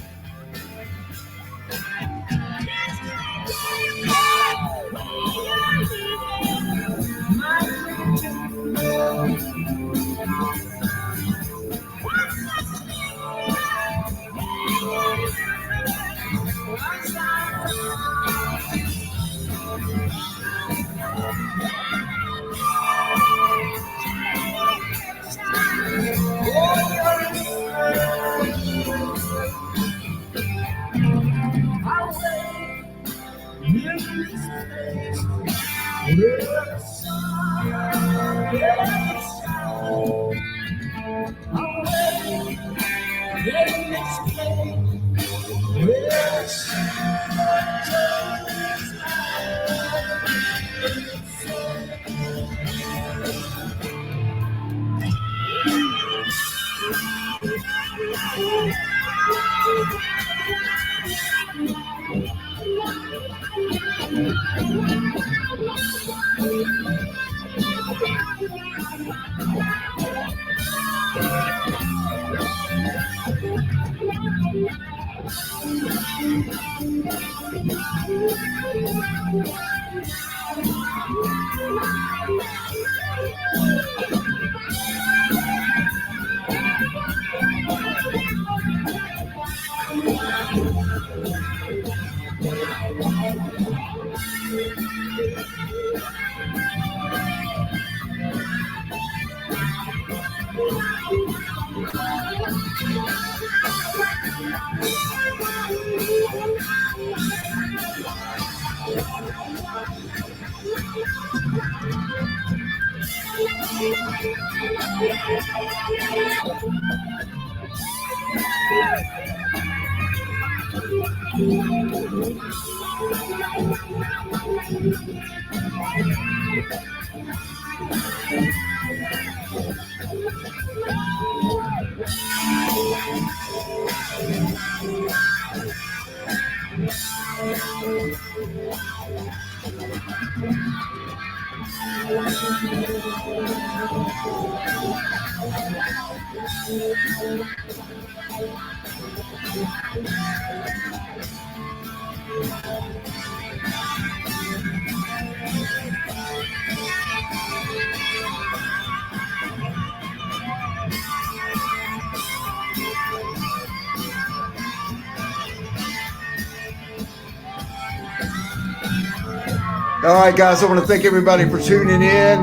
All right, guys, I want to thank everybody for tuning in.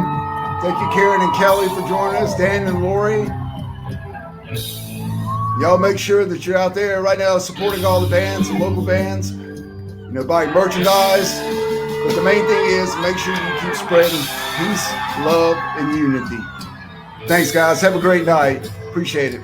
Thank you, Karen and Kelly, for joining us, Dan and Lori. Y'all make sure that you're out there right now supporting all the bands and local bands, buying merchandise. But the main thing is make sure you keep spreading peace, love, and unity. Thanks, guys. Have a great night. Appreciate it.